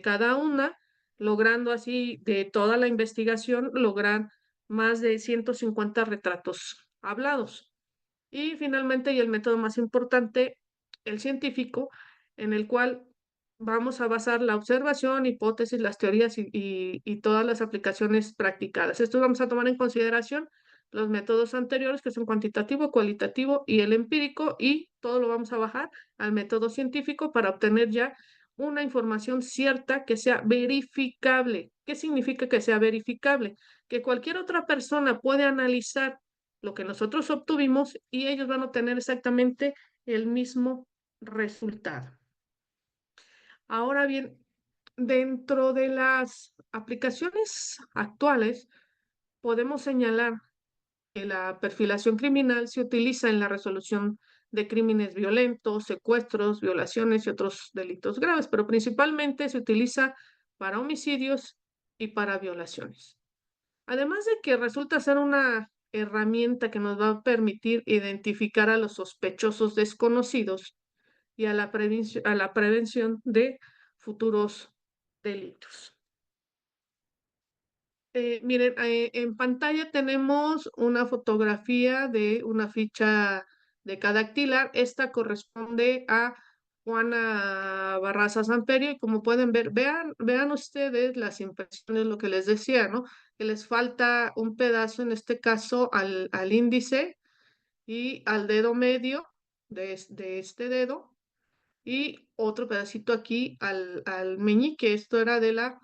cada una, logrando así de toda la investigación, lograr más de 150 retratos hablados. Y finalmente, y el método más importante, el científico, en el cual vamos a basar la observación, hipótesis, las teorías y todas las aplicaciones practicadas. Esto vamos a tomar en consideración los métodos anteriores, que son cuantitativo, cualitativo y el empírico, y todo lo vamos a bajar al método científico para obtener ya una información cierta que sea verificable. ¿Qué significa que sea verificable? Que cualquier otra persona puede analizar lo que nosotros obtuvimos y ellos van a obtener exactamente el mismo resultado. Ahora bien, dentro de las aplicaciones actuales, podemos señalar que la perfilación criminal se utiliza en la resolución de crímenes violentos, secuestros, violaciones y otros delitos graves, pero principalmente se utiliza para homicidios y para violaciones. Además de que resulta ser una herramienta que nos va a permitir identificar a los sospechosos desconocidos y a a la prevención de futuros delitos. Miren, en pantalla tenemos una fotografía de una ficha de cadactilar. Esta corresponde a Juana Barraza Samperio y como pueden ver, vean ustedes las impresiones, lo que les decía, ¿no? Que les falta un pedazo, en este caso, al índice y al dedo medio de este dedo y otro pedacito aquí al meñique. Esto era de la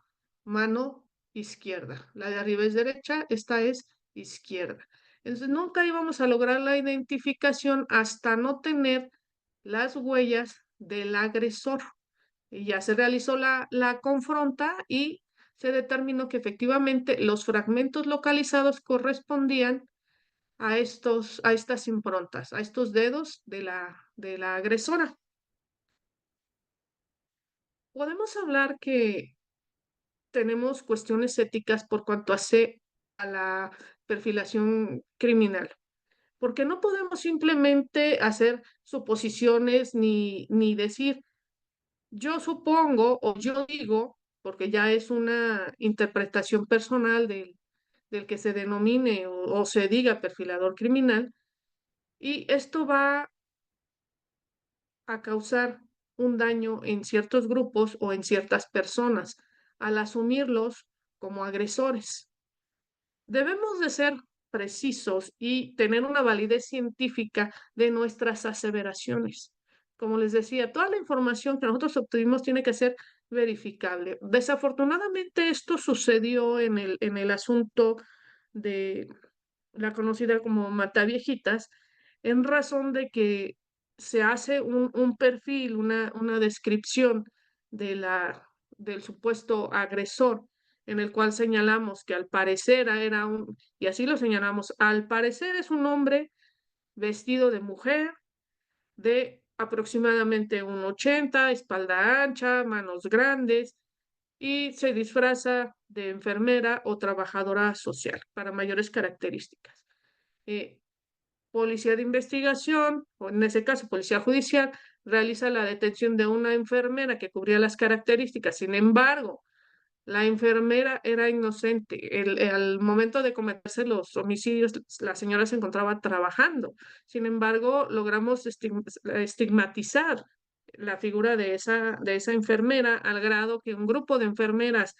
mano izquierda. La de arriba es derecha, esta es izquierda. Entonces nunca íbamos a lograr la identificación hasta no tener las huellas del agresor. Y ya se realizó la confronta y se determinó que efectivamente los fragmentos localizados correspondían a estas improntas, a estos dedos de la agresora. Podemos hablar que tenemos cuestiones éticas por cuanto hace a la perfilación criminal, porque no podemos simplemente hacer suposiciones ni decir yo supongo o yo digo, porque ya es una interpretación personal del que se denomine o se diga perfilador criminal, y esto va a causar un daño en ciertos grupos o en ciertas personas al asumirlos como agresores. Debemos de ser precisos y tener una validez científica de nuestras aseveraciones. Como les decía, toda la información que nosotros obtuvimos tiene que ser verificable. Desafortunadamente, esto sucedió en el asunto de la conocida como Mataviejitas, en razón de que se hace un perfil, una descripción de del supuesto agresor, en el cual señalamos que al parecer era y así lo señalamos, al parecer es un hombre vestido de mujer, de aproximadamente 1,80, espalda ancha, manos grandes, y se disfraza de enfermera o trabajadora social para mayores características. Eh, Policía de investigación, o en ese caso policía judicial, realiza la detención de una enfermera que cubría las características. Sin embargo, La enfermera era inocente. Al momento de cometerse los homicidios, la señora se encontraba trabajando. Sin embargo, logramos estigmatizar la figura de esa enfermera al grado que un grupo de enfermeras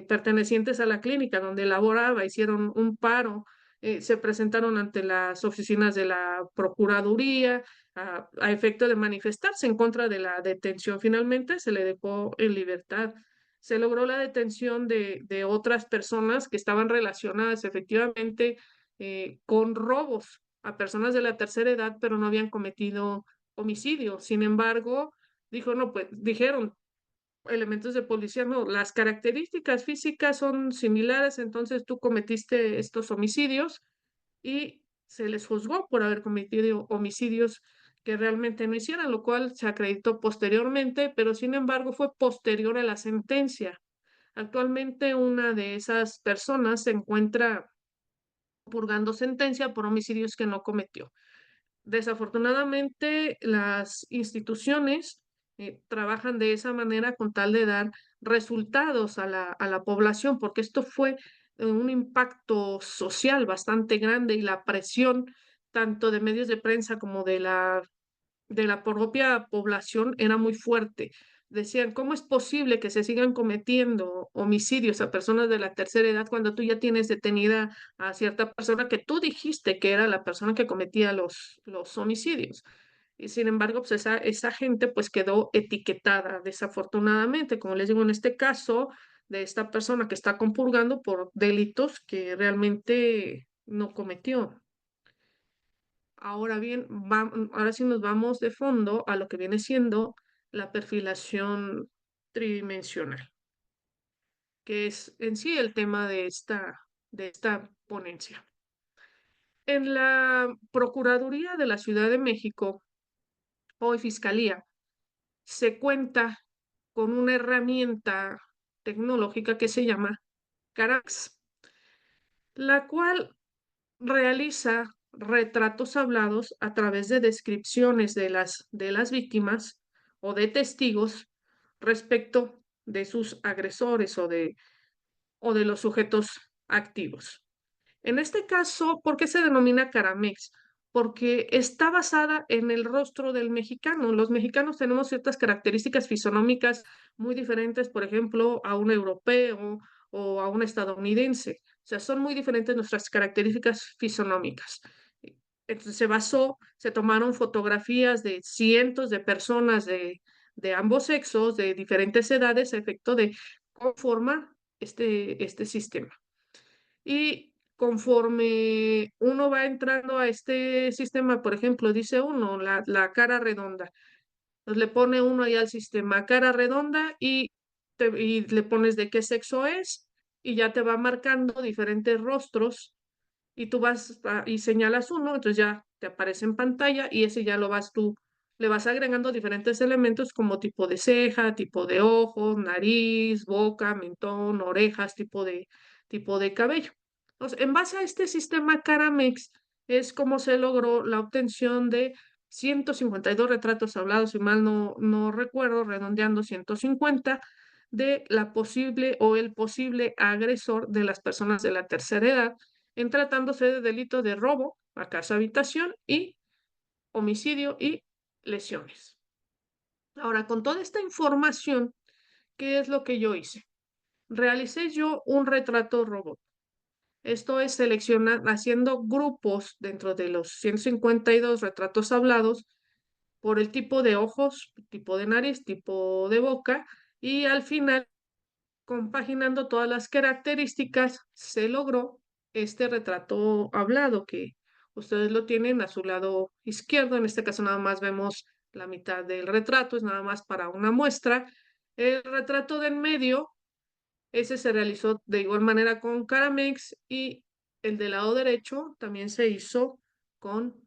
pertenecientes a la clínica donde laboraba hicieron un paro, se presentaron ante las oficinas de la Procuraduría a efecto de manifestarse en contra de la detención. Finalmente se le dejó en libertad. Se logró la detención de otras personas que estaban relacionadas efectivamente con robos a personas de la tercera edad, pero no habían cometido homicidio. Sin embargo, no, pues dijeron elementos de policía, no, las características físicas son similares, entonces tú cometiste estos homicidios y se les juzgó por haber cometido homicidios que realmente no hicieran, lo cual se acreditó posteriormente, pero sin embargo fue posterior a la sentencia. Actualmente una de esas personas se encuentra purgando sentencia por homicidios que no cometió. Desafortunadamente, las instituciones trabajan de esa manera con tal de dar resultados a la población, porque esto fue un impacto social bastante grande y la presión tanto de medios de prensa como de la propia población era muy fuerte. Decían, ¿cómo es posible que se sigan cometiendo homicidios a personas de la tercera edad cuando tú ya tienes detenida a cierta persona que tú dijiste que era la persona que cometía los homicidios? Y sin embargo, pues esa gente pues quedó etiquetada desafortunadamente, como les digo, en este caso de esta persona que está compurgando por delitos que realmente no cometió. Ahora bien, ahora sí nos vamos de fondo a lo que viene siendo la perfilación tridimensional, que es en sí el tema de esta ponencia. En la Procuraduría de la Ciudad de México, hoy Fiscalía, se cuenta con una herramienta tecnológica que se llama CARAX, la cual realiza retratos hablados a través de descripciones de las víctimas o de testigos respecto de sus agresores o de los sujetos activos. En este caso, ¿por qué se denomina Caramex? Porque está basada en el rostro del mexicano. Los mexicanos tenemos ciertas características fisonómicas muy diferentes, por ejemplo, a un europeo o a un estadounidense. O sea, son muy diferentes nuestras características fisonómicas. Entonces se tomaron fotografías de cientos de personas de ambos sexos, de diferentes edades, a efecto de conformar este sistema. Y conforme uno va entrando a este sistema, por ejemplo, dice uno, la cara redonda, pues le pone uno ahí al sistema cara redonda y le pones de qué sexo es y ya te va marcando diferentes rostros y y señalas uno, entonces ya te aparece en pantalla y ese ya lo vas tú, le vas agregando diferentes elementos como tipo de ceja, tipo de ojos, nariz, boca, mentón, orejas, tipo de cabello. Entonces, en base a este sistema Caramex es como se logró la obtención de 152 retratos hablados, si mal no recuerdo, redondeando 150, de la posible o el posible agresor de las personas de la tercera edad en tratándose de delito de robo a casa habitación y homicidio y lesiones. Ahora, con toda esta información, ¿qué es lo que yo hice? Realicé yo un retrato robot. Esto es seleccionar, haciendo grupos dentro de los 152 retratos hablados por el tipo de ojos, tipo de nariz, tipo de boca, y al final compaginando todas las características, se logró este retrato hablado que ustedes lo tienen a su lado izquierdo. En este caso nada más vemos la mitad del retrato, es nada más para una muestra. El retrato del medio, ese se realizó de igual manera con Caramex y el del lado derecho también se hizo con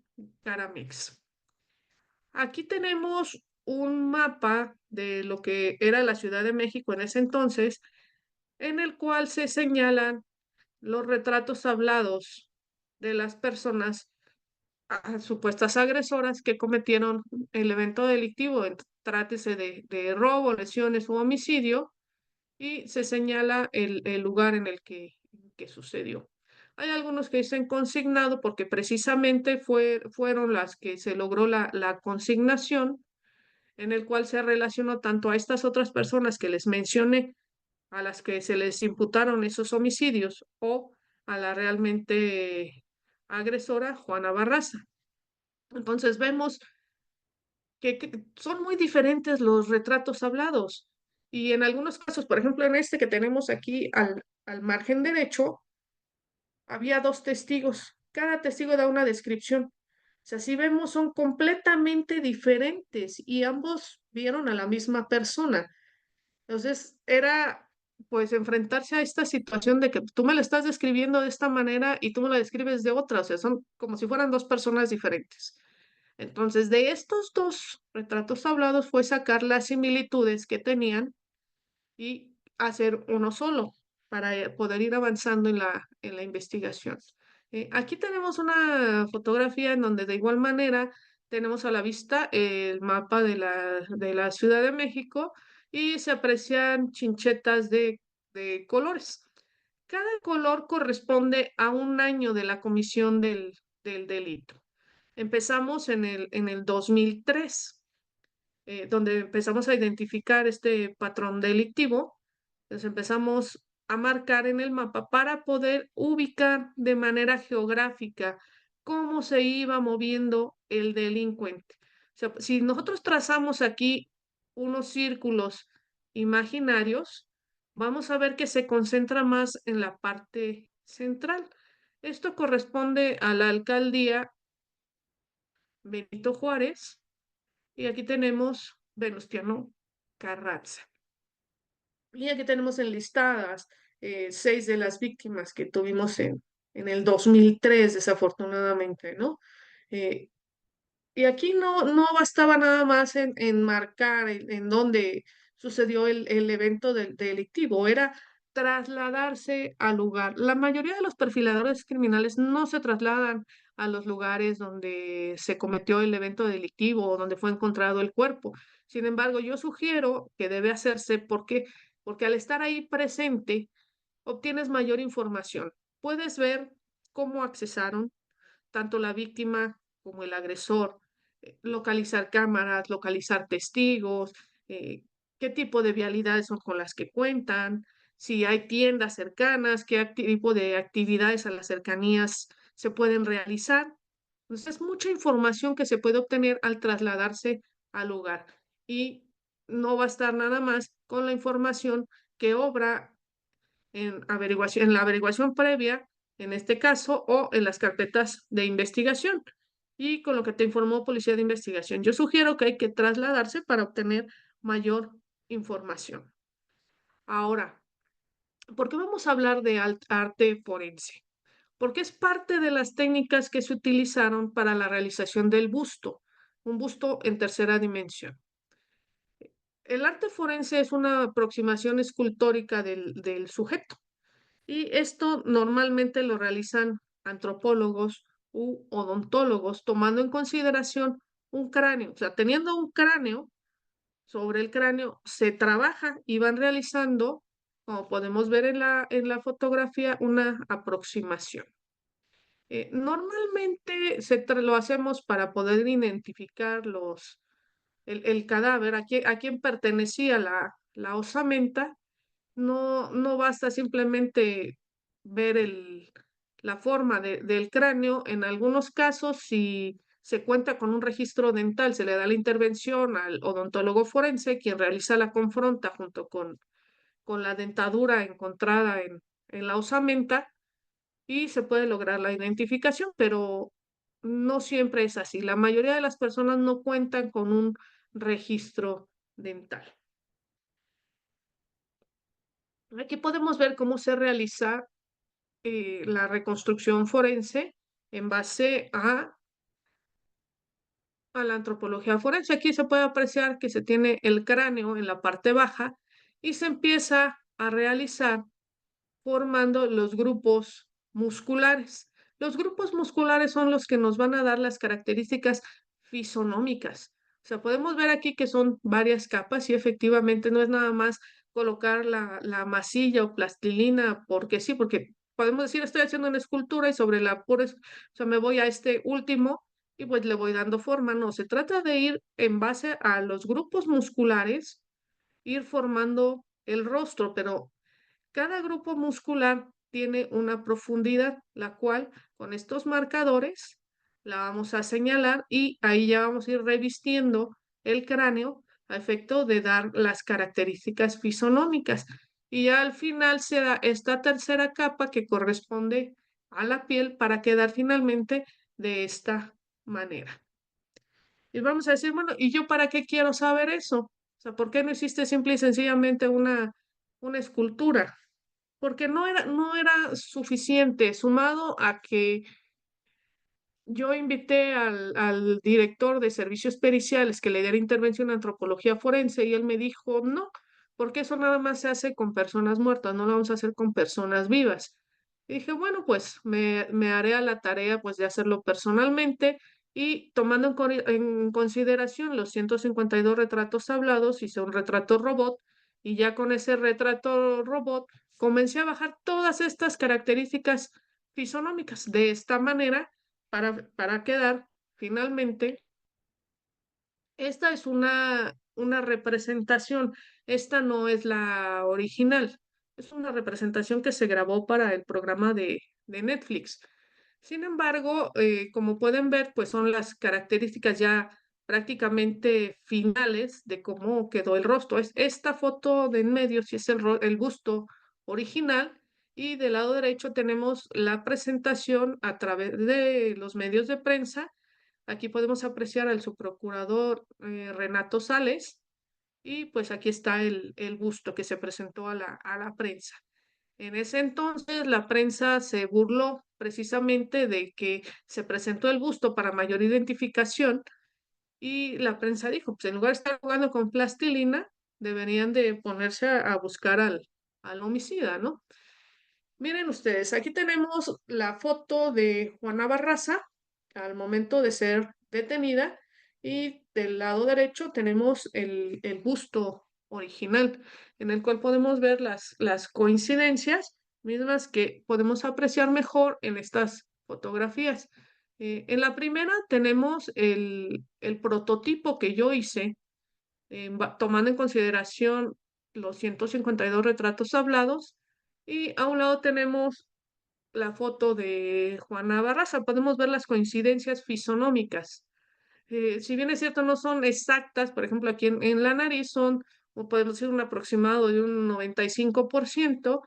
Caramex. Aquí tenemos un mapa de lo que era la Ciudad de México en ese entonces en el cual se señalan los retratos hablados de las personas supuestas agresoras que cometieron el evento delictivo, trátese de robo, lesiones u homicidio, y se señala el lugar en el que sucedió. Hay algunos que dicen consignado porque precisamente fueron las que se logró la consignación, en el cual se relacionó tanto a estas otras personas que les mencioné, a las que se les imputaron esos homicidios, o a la realmente agresora, Juana Barraza. Entonces vemos que son muy diferentes los retratos hablados. Y en algunos casos, por ejemplo, en este que tenemos aquí al margen derecho, había dos testigos. Cada testigo da una descripción. O sea, si vemos, son completamente diferentes y ambos vieron a la misma persona. Entonces, era pues enfrentarse a esta situación de que tú me la estás describiendo de esta manera y tú me la describes de otra. O sea, son como si fueran dos personas diferentes. Entonces, de estos dos retratos hablados fue sacar las similitudes que tenían y hacer uno solo para poder ir avanzando en la investigación. Aquí tenemos una fotografía en donde de igual manera tenemos a la vista el mapa de la Ciudad de México y se aprecian chinchetas de colores. Cada color corresponde a un año de la comisión del delito. Empezamos en el 2003, donde empezamos a identificar este patrón delictivo. Entonces empezamos a marcar en el mapa para poder ubicar de manera geográfica cómo se iba moviendo el delincuente. O sea, si nosotros trazamos aquí unos círculos imaginarios, vamos a ver que se concentra más en la parte central. Esto corresponde a la alcaldía Benito Juárez y aquí tenemos Venustiano Carranza. Y aquí tenemos enlistadas 6 de las víctimas que tuvimos en el 2003, desafortunadamente, ¿no? Eh, y aquí no bastaba nada más en marcar en dónde sucedió el evento delictivo, era trasladarse al lugar. La mayoría de los perfiladores criminales no se trasladan a los lugares donde se cometió el evento delictivo o donde fue encontrado el cuerpo. Sin embargo, yo sugiero que debe hacerse porque al estar ahí presente, obtienes mayor información. Puedes ver cómo accesaron tanto la víctima como el agresor, localizar cámaras, localizar testigos, eh, qué tipo de vialidades son con las que cuentan, si hay tiendas cercanas, qué tipo de actividades a las cercanías se pueden realizar. Entonces, es mucha información que se puede obtener al trasladarse al lugar y no va a estar nada más con la información que obra en la averiguación previa, en este caso, o en las carpetas de investigación. Y con lo que te informó Policía de Investigación, yo sugiero que hay que trasladarse para obtener mayor información. Ahora, ¿por qué vamos a hablar de arte forense? Porque es parte de las técnicas que se utilizaron para la realización del busto, un busto en tercera dimensión. El arte forense es una aproximación escultórica del sujeto. Y esto normalmente lo realizan antropólogos u odontólogos, tomando en consideración un cráneo. O sea, teniendo un cráneo, sobre el cráneo se trabaja y van realizando, como podemos ver en la fotografía, una aproximación. Normalmente lo hacemos para poder identificar el cadáver, a quién pertenecía la osamenta. No basta simplemente ver la forma del cráneo. En algunos casos, si se cuenta con un registro dental, se le da la intervención al odontólogo forense, quien realiza la confronta junto con la dentadura encontrada en la osamenta y se puede lograr la identificación, pero no siempre es así. La mayoría de las personas no cuentan con un registro dental. Aquí podemos ver cómo se realiza la reconstrucción forense en base a la antropología forense. Aquí se puede apreciar que se tiene el cráneo en la parte baja y se empieza a realizar formando los grupos musculares. Los grupos musculares son los que nos van a dar las características fisonómicas. O sea, podemos ver aquí que son varias capas y efectivamente no es nada más colocar la masilla o plastilina, porque sí, porque podemos decir, estoy haciendo una escultura y sobre la pura, o sea, me voy a este último y pues le voy dando forma. No, se trata de ir en base a los grupos musculares, ir formando el rostro, pero cada grupo muscular tiene una profundidad, la cual con estos marcadores la vamos a señalar y ahí ya vamos a ir revistiendo el cráneo a efecto de dar las características fisonómicas. Y ya al final se da esta tercera capa que corresponde a la piel para quedar finalmente de esta manera. Y vamos a decir, bueno, ¿y yo para qué quiero saber eso? O sea, ¿por qué no hiciste simple y sencillamente una escultura? Porque no era suficiente, sumado a que yo invité al director de servicios periciales que le diera intervención en antropología forense y él me dijo, no, porque eso nada más se hace con personas muertas, no lo vamos a hacer con personas vivas. Y dije, bueno, pues me haré a la tarea pues de hacerlo personalmente y tomando en consideración los 152 retratos hablados, hice un retrato robot y ya con ese retrato robot comencé a bajar todas estas características fisonómicas. De esta manera para quedar finalmente, esta es una representación, esta no es la original, es una representación que se grabó para el programa de Netflix. Sin embargo, como pueden ver, pues son las características ya prácticamente finales de cómo quedó el rostro. Es esta foto de en medio, si es el busto original, y del lado derecho tenemos la presentación a través de los medios de prensa. Aquí podemos apreciar al subprocurador Renato Sales y pues aquí está el busto que se presentó a la prensa. En ese entonces la prensa se burló precisamente de que se presentó el busto para mayor identificación y la prensa dijo, pues en lugar de estar jugando con plastilina, deberían de ponerse a buscar al homicida, ¿no? Miren ustedes, aquí tenemos la foto de Juana Barraza al momento de ser detenida y del lado derecho tenemos el busto original en el cual podemos ver las coincidencias mismas que podemos apreciar mejor en estas fotografías. En la primera tenemos el prototipo que yo hice tomando en consideración los 152 retratos hablados y a un lado tenemos la foto de Juana Barraza. Podemos ver las coincidencias fisonómicas. Si bien es cierto, no son exactas, por ejemplo, aquí en la nariz son, o podemos decir, un aproximado de un 95%,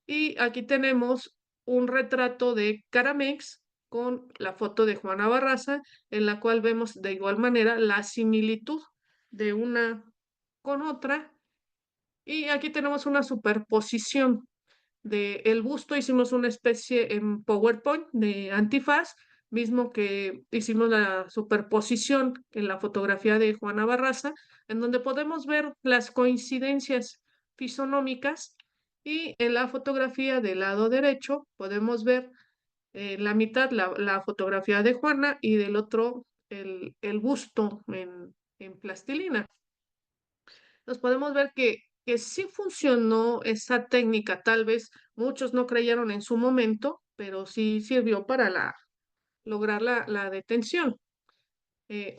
y aquí tenemos un retrato de Caramex con la foto de Juana Barraza, en la cual vemos de igual manera la similitud de una con otra. Y aquí tenemos una superposición del busto, hicimos una especie en PowerPoint de antifaz, mismo que hicimos la superposición en la fotografía de Juana Barraza, en donde podemos ver las coincidencias fisonómicas y en la fotografía del lado derecho podemos ver la mitad la fotografía de Juana y del otro el busto en plastilina. Nos podemos ver que sí funcionó esa técnica, tal vez muchos no creyeron en su momento, pero sí sirvió para lograr la detención.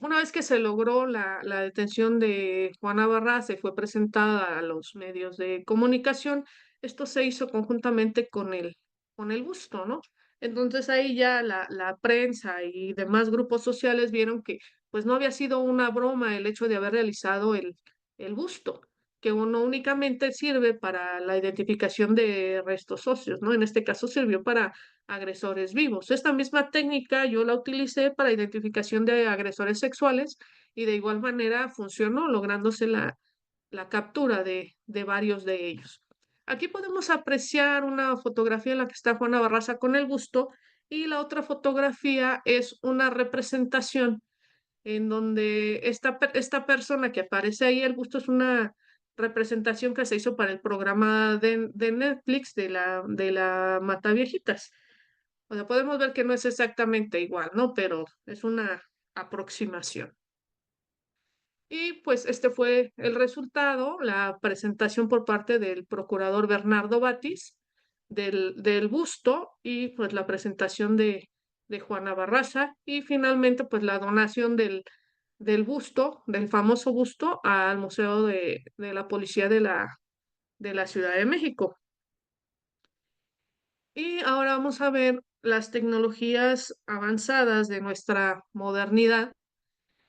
Una vez que se logró la detención de Juana Barraza y fue presentada a los medios de comunicación, esto se hizo conjuntamente con el busto, ¿no? Entonces ahí ya la prensa y demás grupos sociales vieron que pues no había sido una broma el hecho de haber realizado el busto, que uno únicamente sirve para la identificación de restos óseos, ¿no? En este caso sirvió para agresores vivos. Esta misma técnica yo la utilicé para identificación de agresores sexuales y de igual manera funcionó, lográndose la captura de varios de ellos. Aquí podemos apreciar una fotografía en la que está Juana Barraza con el busto y la otra fotografía es una representación en donde esta persona que aparece ahí, el busto es una representación que se hizo para el programa de Netflix de la Mataviejitas. O sea, podemos ver que no es exactamente igual, ¿no? Pero es una aproximación. Y pues este fue el resultado, la presentación por parte del procurador Bernardo Batis del busto y pues la presentación de Juana Barraza y finalmente pues la donación del busto, del famoso busto al Museo de la Policía de la Ciudad de México. Y ahora vamos a ver las tecnologías avanzadas de nuestra modernidad,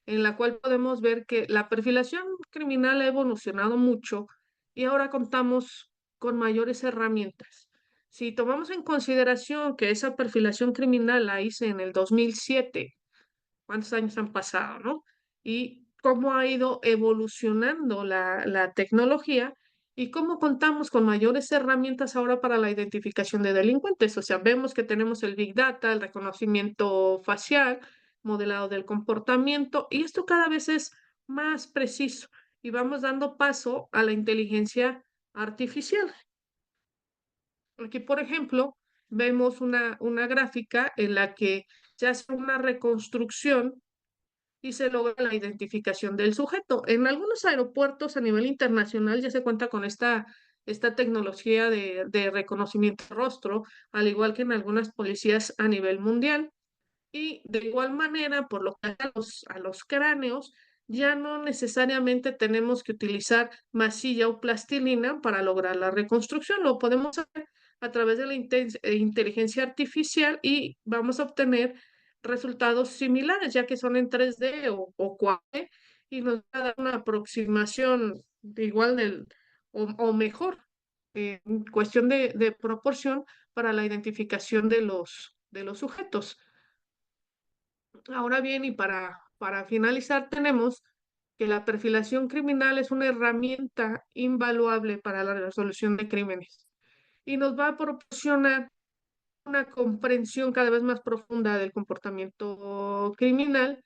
en la cual podemos ver que la perfilación criminal ha evolucionado mucho y ahora contamos con mayores herramientas. Si tomamos en consideración que esa perfilación criminal la hice en el 2007, cuántos años han pasado, ¿no? Y cómo ha ido evolucionando la tecnología y cómo contamos con mayores herramientas ahora para la identificación de delincuentes. O sea, vemos que tenemos el Big Data, el reconocimiento facial, modelado del comportamiento, y esto cada vez es más preciso y vamos dando paso a la inteligencia artificial. Aquí, por ejemplo, vemos una gráfica en la que se hace una reconstrucción y se logra la identificación del sujeto. En algunos aeropuertos a nivel internacional ya se cuenta con esta tecnología de reconocimiento de rostro, al igual que en algunas policías a nivel mundial. Y de igual manera, por lo que hace a los cráneos, ya no necesariamente tenemos que utilizar masilla o plastilina para lograr la reconstrucción. Lo podemos hacer a través de la inteligencia artificial y vamos a obtener resultados similares, ya que son en 3D o 4D, y nos va a dar una aproximación de igual o mejor en cuestión de proporción para la identificación de los sujetos. Ahora bien, y para finalizar, tenemos que la perfilación criminal es una herramienta invaluable para la resolución de crímenes y nos va a proporcionar una comprensión cada vez más profunda del comportamiento criminal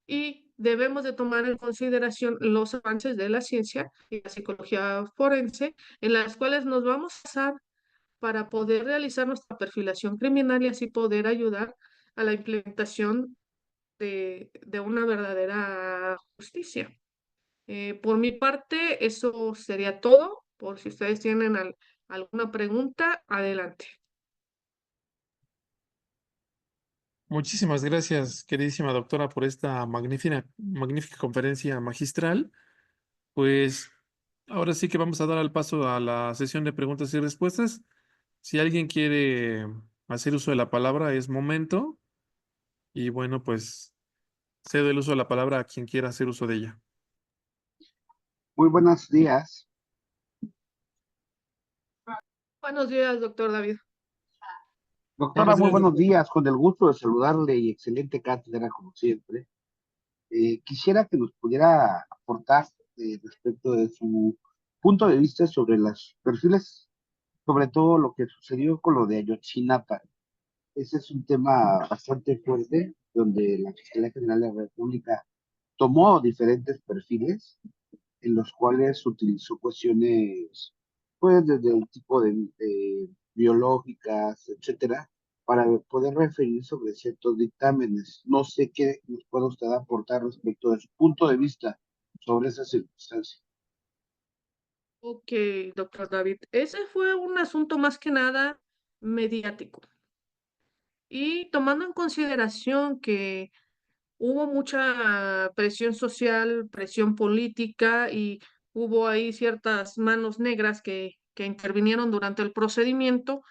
y debemos de tomar en consideración los avances de la ciencia y la psicología forense en las cuales nos vamos a basar para poder realizar nuestra perfilación criminal y así poder ayudar a la implementación de una verdadera justicia. Por mi parte, eso sería todo. Por si ustedes tienen alguna pregunta, adelante. Muchísimas gracias, queridísima doctora, por esta magnífica conferencia magistral. Pues ahora sí que vamos a dar al paso a la sesión de preguntas y respuestas. Si alguien quiere hacer uso de la palabra, es momento. Y bueno, pues cedo el uso de la palabra a quien quiera hacer uso de ella. Muy buenos días. Buenos días, doctor David. Doctora, Buenos muy días, buenos doctor. días. Con el gusto de saludarle y excelente cátedra como siempre. Quisiera que nos pudiera aportar respecto de su punto de vista sobre los perfiles, sobre todo lo que sucedió con lo de Ayotzinapa. Ese es un tema bastante fuerte, donde la Fiscalía General de la República tomó diferentes perfiles en los cuales utilizó cuestiones, pues desde el tipo de biológicas, etcétera, para poder referir sobre ciertos dictámenes. No sé qué nos puede usted aportar respecto de su punto de vista sobre esa circunstancia. Ok, doctor David. Ese fue un asunto más que nada mediático. Y tomando en consideración que hubo mucha presión social, presión política y hubo ahí ciertas manos negras que intervinieron durante el procedimiento,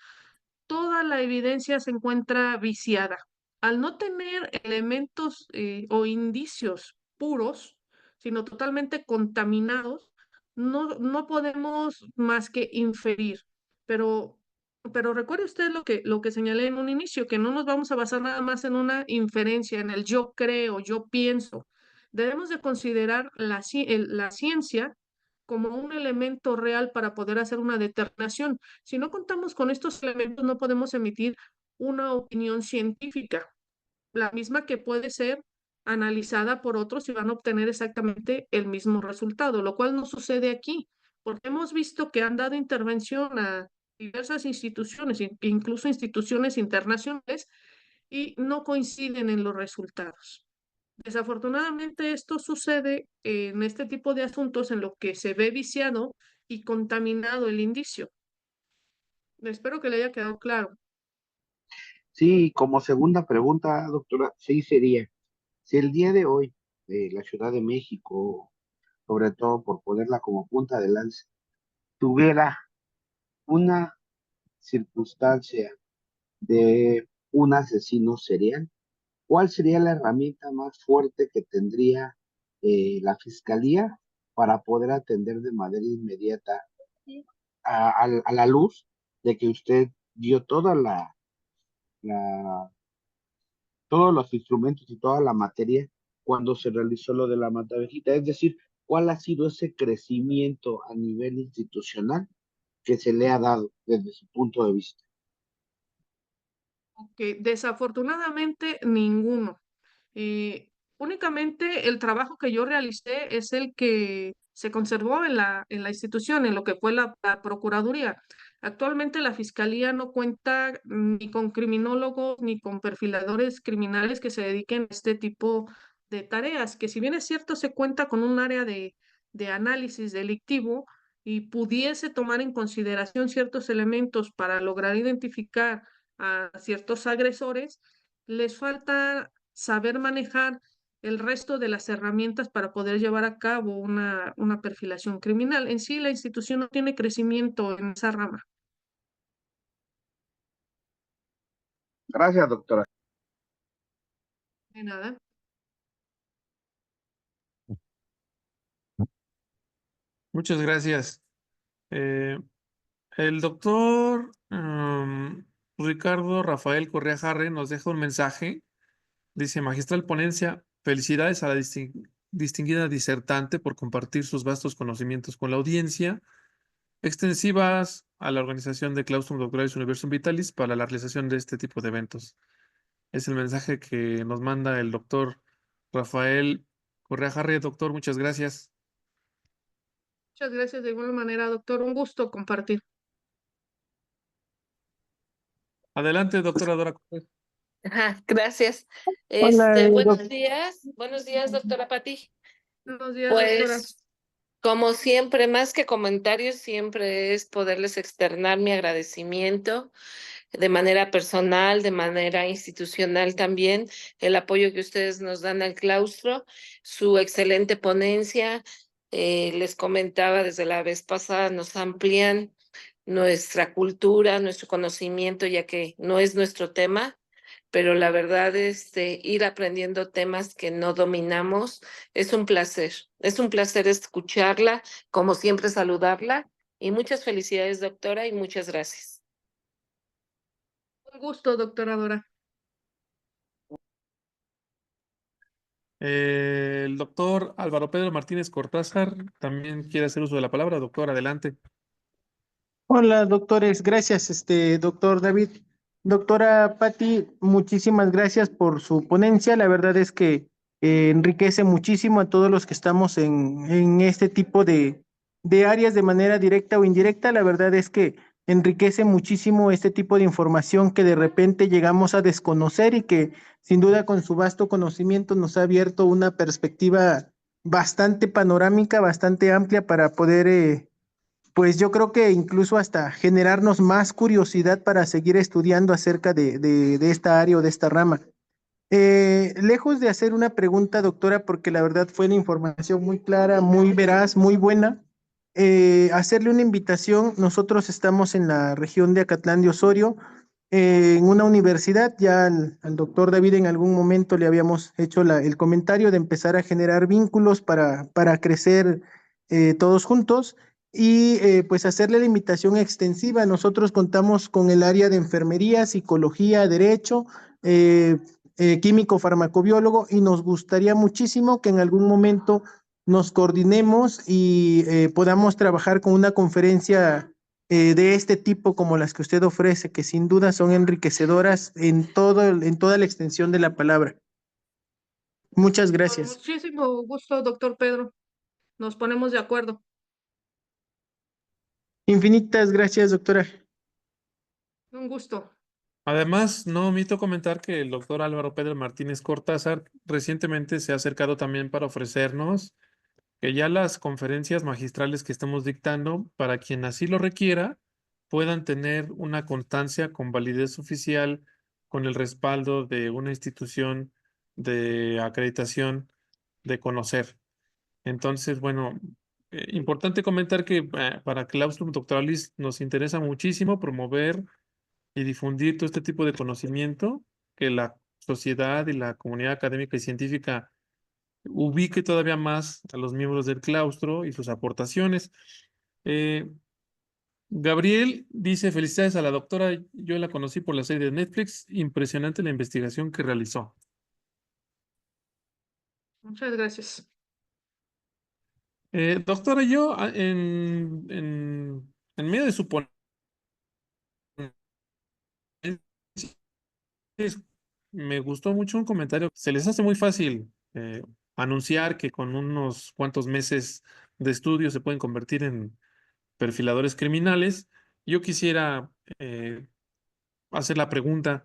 toda la evidencia se encuentra viciada. Al no tener elementos o indicios puros, sino totalmente contaminados, no podemos más que inferir. Pero, pero recuerde usted lo que señalé en un inicio, que no nos vamos a basar nada más en una inferencia, en el yo creo, yo pienso. Debemos de considerar la ciencia como un elemento real para poder hacer una determinación. Si no contamos con estos elementos, no podemos emitir una opinión científica, la misma que puede ser analizada por otros y van a obtener exactamente el mismo resultado, lo cual no sucede aquí, porque hemos visto que han dado intervención a diversas instituciones, incluso instituciones internacionales, y no coinciden en los resultados. Desafortunadamente esto sucede en este tipo de asuntos en lo que se ve viciado y contaminado el indicio. Espero que le haya quedado claro. Sí, como segunda pregunta, doctora, sí sería, si el día de hoy la Ciudad de México, sobre todo por ponerla como punta de lanza, tuviera una circunstancia de un asesino serial, ¿cuál sería la herramienta más fuerte que tendría la fiscalía para poder atender de manera inmediata a la luz de que usted dio la- todos los instrumentos y toda la materia cuando se realizó lo de la Matavejita? Es decir, ¿cuál ha sido ese crecimiento a nivel institucional que se le ha dado desde su punto de vista? Que desafortunadamente ninguno. Únicamente el trabajo que yo realicé es el que se conservó en la institución, en lo que fue la Procuraduría. Actualmente la Fiscalía no cuenta ni con criminólogos ni con perfiladores criminales que se dediquen a este tipo de tareas, que si bien es cierto se cuenta con un área de análisis delictivo y pudiese tomar en consideración ciertos elementos para lograr identificar a ciertos agresores, les falta saber manejar el resto de las herramientas para poder llevar a cabo una perfilación criminal. En sí, la institución no tiene crecimiento en esa rama. Gracias, doctora. De nada. Muchas gracias. Eh, el doctor Ricardo Rafael Correa Jarre nos deja un mensaje. Dice, magistral ponencia, felicidades a la distinguida disertante por compartir sus vastos conocimientos con la audiencia, extensivas a la organización de Claustrum Doctoralis Universum Vitalis para la realización de este tipo de eventos. Es el mensaje que nos manda el doctor Rafael Correa Jarre. Doctor, muchas gracias. Muchas gracias de igual manera, doctor. Un gusto compartir. Adelante, doctora Dora Cortés. Ajá, gracias. Hola, Buenos días, doctora Pati. Buenos días, doctora. Pues, como siempre, más que comentarios, siempre es poderles externar mi agradecimiento de manera personal, de manera institucional también, el apoyo que ustedes nos dan al claustro, su excelente ponencia. Les comentaba desde la vez pasada, nos amplían nuestra cultura, nuestro conocimiento, ya que no es nuestro tema, pero la verdad, ir aprendiendo temas que no dominamos es un placer escucharla, como siempre saludarla, y muchas felicidades, doctora, y muchas gracias. Un gusto, doctora Dora. El doctor Álvaro Pedro Martínez Cortázar también quiere hacer uso de la palabra. Doctor, adelante. hola, doctores, gracias, doctor David. Doctora Patti, muchísimas gracias por su ponencia. La verdad es que enriquece muchísimo a todos los que estamos en este tipo de áreas de manera directa o indirecta. La verdad es que enriquece muchísimo este tipo de información que de repente llegamos a desconocer y que sin duda con su vasto conocimiento nos ha abierto una perspectiva bastante panorámica, bastante amplia para poder pues yo creo que incluso hasta generarnos más curiosidad para seguir estudiando acerca de esta área o de esta rama. Lejos de hacer una pregunta, doctora, porque la verdad fue una información muy clara, muy veraz, muy buena, hacerle una invitación. Nosotros estamos en la región de Acatlán de Osorio, en una universidad. Ya al doctor David en algún momento le habíamos hecho el comentario de empezar a generar vínculos para crecer todos juntos y pues hacerle la invitación extensiva. Nosotros contamos con el área de enfermería, psicología, derecho, químico farmacobiólogo, y nos gustaría muchísimo que en algún momento nos coordinemos y podamos trabajar con una conferencia de este tipo como las que usted ofrece, que sin duda son enriquecedoras en toda la extensión de la palabra. Muchas Con gracias. muchísimo gusto, doctor Pedro. Nos ponemos de acuerdo. Infinitas gracias, doctora. Un gusto. Además, no omito comentar que el doctor Álvaro Pedro Martínez Cortázar recientemente se ha acercado también para ofrecernos que ya las conferencias magistrales que estamos dictando, para quien así lo requiera, puedan tener una constancia con validez oficial, con el respaldo de una institución de acreditación de conocer. Entonces, bueno, importante comentar que para Claustrum Doctoralis nos interesa muchísimo promover y difundir todo este tipo de conocimiento, que la sociedad y la comunidad académica y científica ubique todavía más a los miembros del claustro y sus aportaciones. Eh, Gabriel dice, felicidades a la doctora, yo la conocí por la serie de Netflix, impresionante la investigación que realizó. Muchas gracias. Doctora, yo en medio de su ponencia, me gustó mucho un comentario. Se les hace muy fácil anunciar que con unos cuantos meses de estudio se pueden convertir en perfiladores criminales. Yo quisiera hacer la pregunta,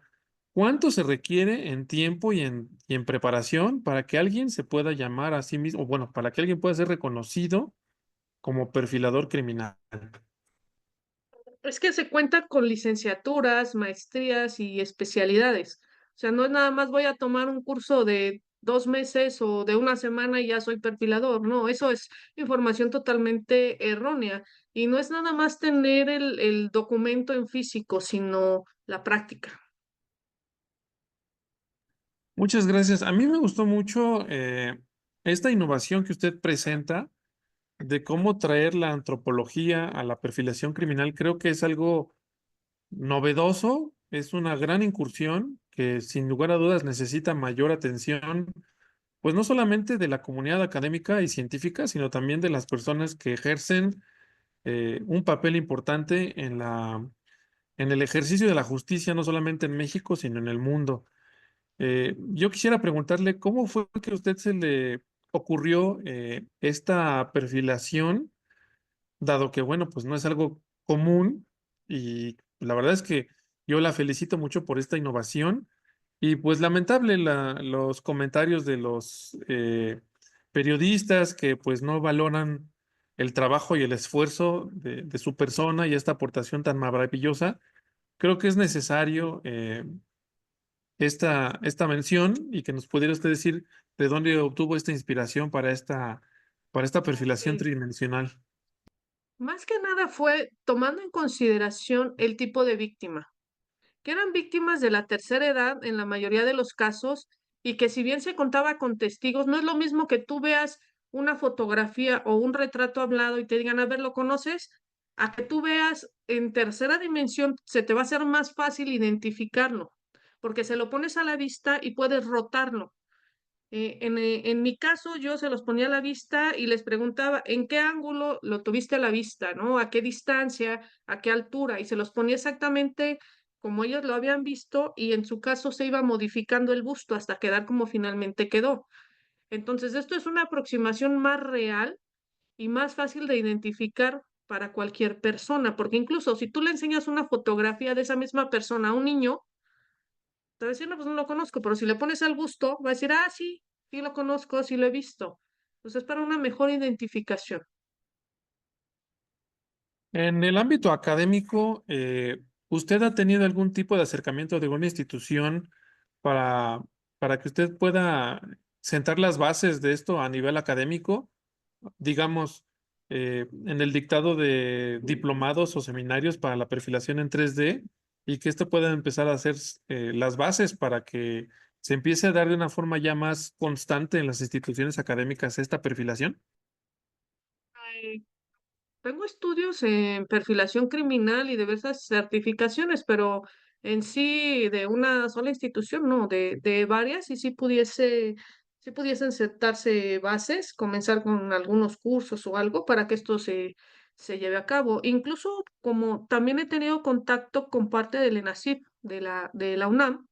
¿cuánto se requiere en tiempo y en preparación para que alguien se pueda llamar a sí mismo, o bueno, para que alguien pueda ser reconocido como perfilador criminal? Es que se cuenta con licenciaturas, maestrías y especialidades. O sea, no es nada más voy a tomar un curso de 2 meses o de una semana y ya soy perfilador. No, eso es información totalmente errónea. Y no es nada más tener el documento en físico, sino la práctica. Muchas gracias. A mí me gustó mucho esta innovación que usted presenta de cómo traer la antropología a la perfilación criminal. Creo que es algo novedoso, es una gran incursión que sin lugar a dudas necesita mayor atención, pues no solamente de la comunidad académica y científica, sino también de las personas que ejercen un papel importante en el ejercicio de la justicia, no solamente en México, sino en el mundo. Yo quisiera preguntarle, ¿cómo fue que a usted se le ocurrió esta perfilación, dado que, bueno, pues no es algo común y la verdad es que yo la felicito mucho por esta innovación y pues lamentable los comentarios de los periodistas que pues no valoran el trabajo y el esfuerzo de su persona y esta aportación tan maravillosa. Creo que es necesario esta mención y que nos pudiera usted decir de dónde obtuvo esta inspiración para esta perfilación Ok. tridimensional. Más que nada fue tomando en consideración el tipo de víctima, que eran víctimas de la tercera edad en la mayoría de los casos y que si bien se contaba con testigos, no es lo mismo que tú veas una fotografía o un retrato hablado y te digan, a ver, ¿lo conoces? A que tú veas en tercera dimensión, se te va a hacer más fácil identificarlo, porque se lo pones a la vista y puedes rotarlo. En mi caso, yo se los ponía a la vista y les preguntaba en qué ángulo lo tuviste a la vista, ¿no? A qué distancia, a qué altura, y se los ponía exactamente como ellos lo habían visto, y en su caso se iba modificando el busto hasta quedar como finalmente quedó. Entonces, esto es una aproximación más real y más fácil de identificar para cualquier persona, porque incluso si tú le enseñas una fotografía de esa misma persona a un niño, te va a decir, no, pues no lo conozco, pero si le pones al gusto, va a decir, ah, sí, sí lo conozco, sí lo he visto. Entonces, para una mejor identificación. En el ámbito académico, ¿usted ha tenido algún tipo de acercamiento de alguna institución para, para que usted pueda sentar las bases de esto a nivel académico? Digamos, en el dictado de diplomados o seminarios para la perfilación en 3D y que esto pueda empezar a hacer las bases para que se empiece a dar de una forma ya más constante en las instituciones académicas esta perfilación. Eh, Tengo estudios en perfilación criminal y diversas certificaciones, pero en sí de una sola institución, no, de varias, y sí pudiesen sentarse bases, comenzar con algunos cursos o algo para que esto se lleve a cabo. Incluso como también he tenido contacto con parte del ENACIP, de la UNAM,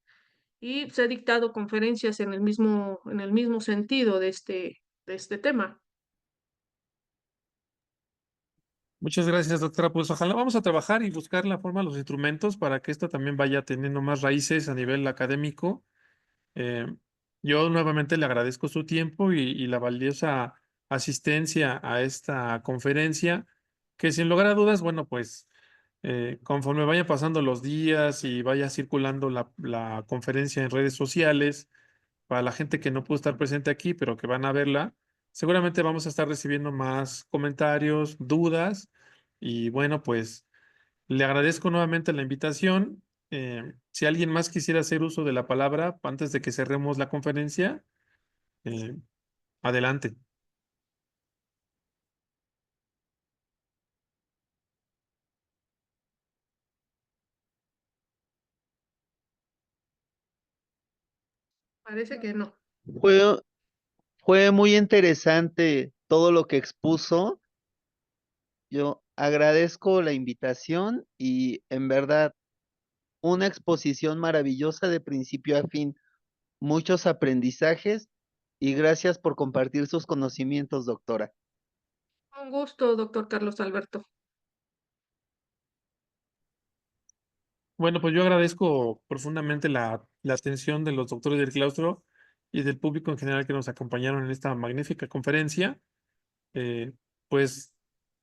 y se ha dictado conferencias en el mismo sentido de este tema. Muchas gracias, doctora. Pues ojalá vamos a trabajar y buscar la forma, los instrumentos para que esto también vaya teniendo más raíces a nivel académico. Eh, yo nuevamente le agradezco su tiempo y la valiosa asistencia a esta conferencia, que sin lugar a dudas, bueno, pues conforme vayan pasando los días y vaya circulando la conferencia en redes sociales, para la gente que no pudo estar presente aquí, pero que van a verla, seguramente vamos a estar recibiendo más comentarios, dudas, y bueno, pues le agradezco nuevamente la invitación. Si alguien más quisiera hacer uso de la palabra antes de que cerremos la conferencia, eh, adelante. Parece que no. Fue, fue muy interesante todo lo que expuso. Yo agradezco la invitación y en verdad una exposición maravillosa de principio a fin, muchos aprendizajes y gracias por compartir sus conocimientos, doctora. Un gusto, doctor Carlos Alberto. Bueno, pues yo agradezco profundamente la atención de los doctores del claustro y del público en general que nos acompañaron en esta magnífica conferencia. Eh, pues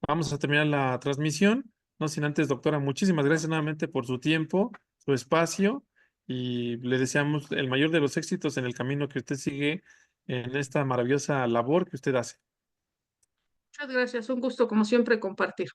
vamos a terminar la transmisión. No sin antes, doctora, muchísimas gracias nuevamente por su tiempo, su espacio y le deseamos el mayor de los éxitos en el camino que usted sigue en esta maravillosa labor que usted hace. Muchas gracias. Un gusto, como siempre, compartir.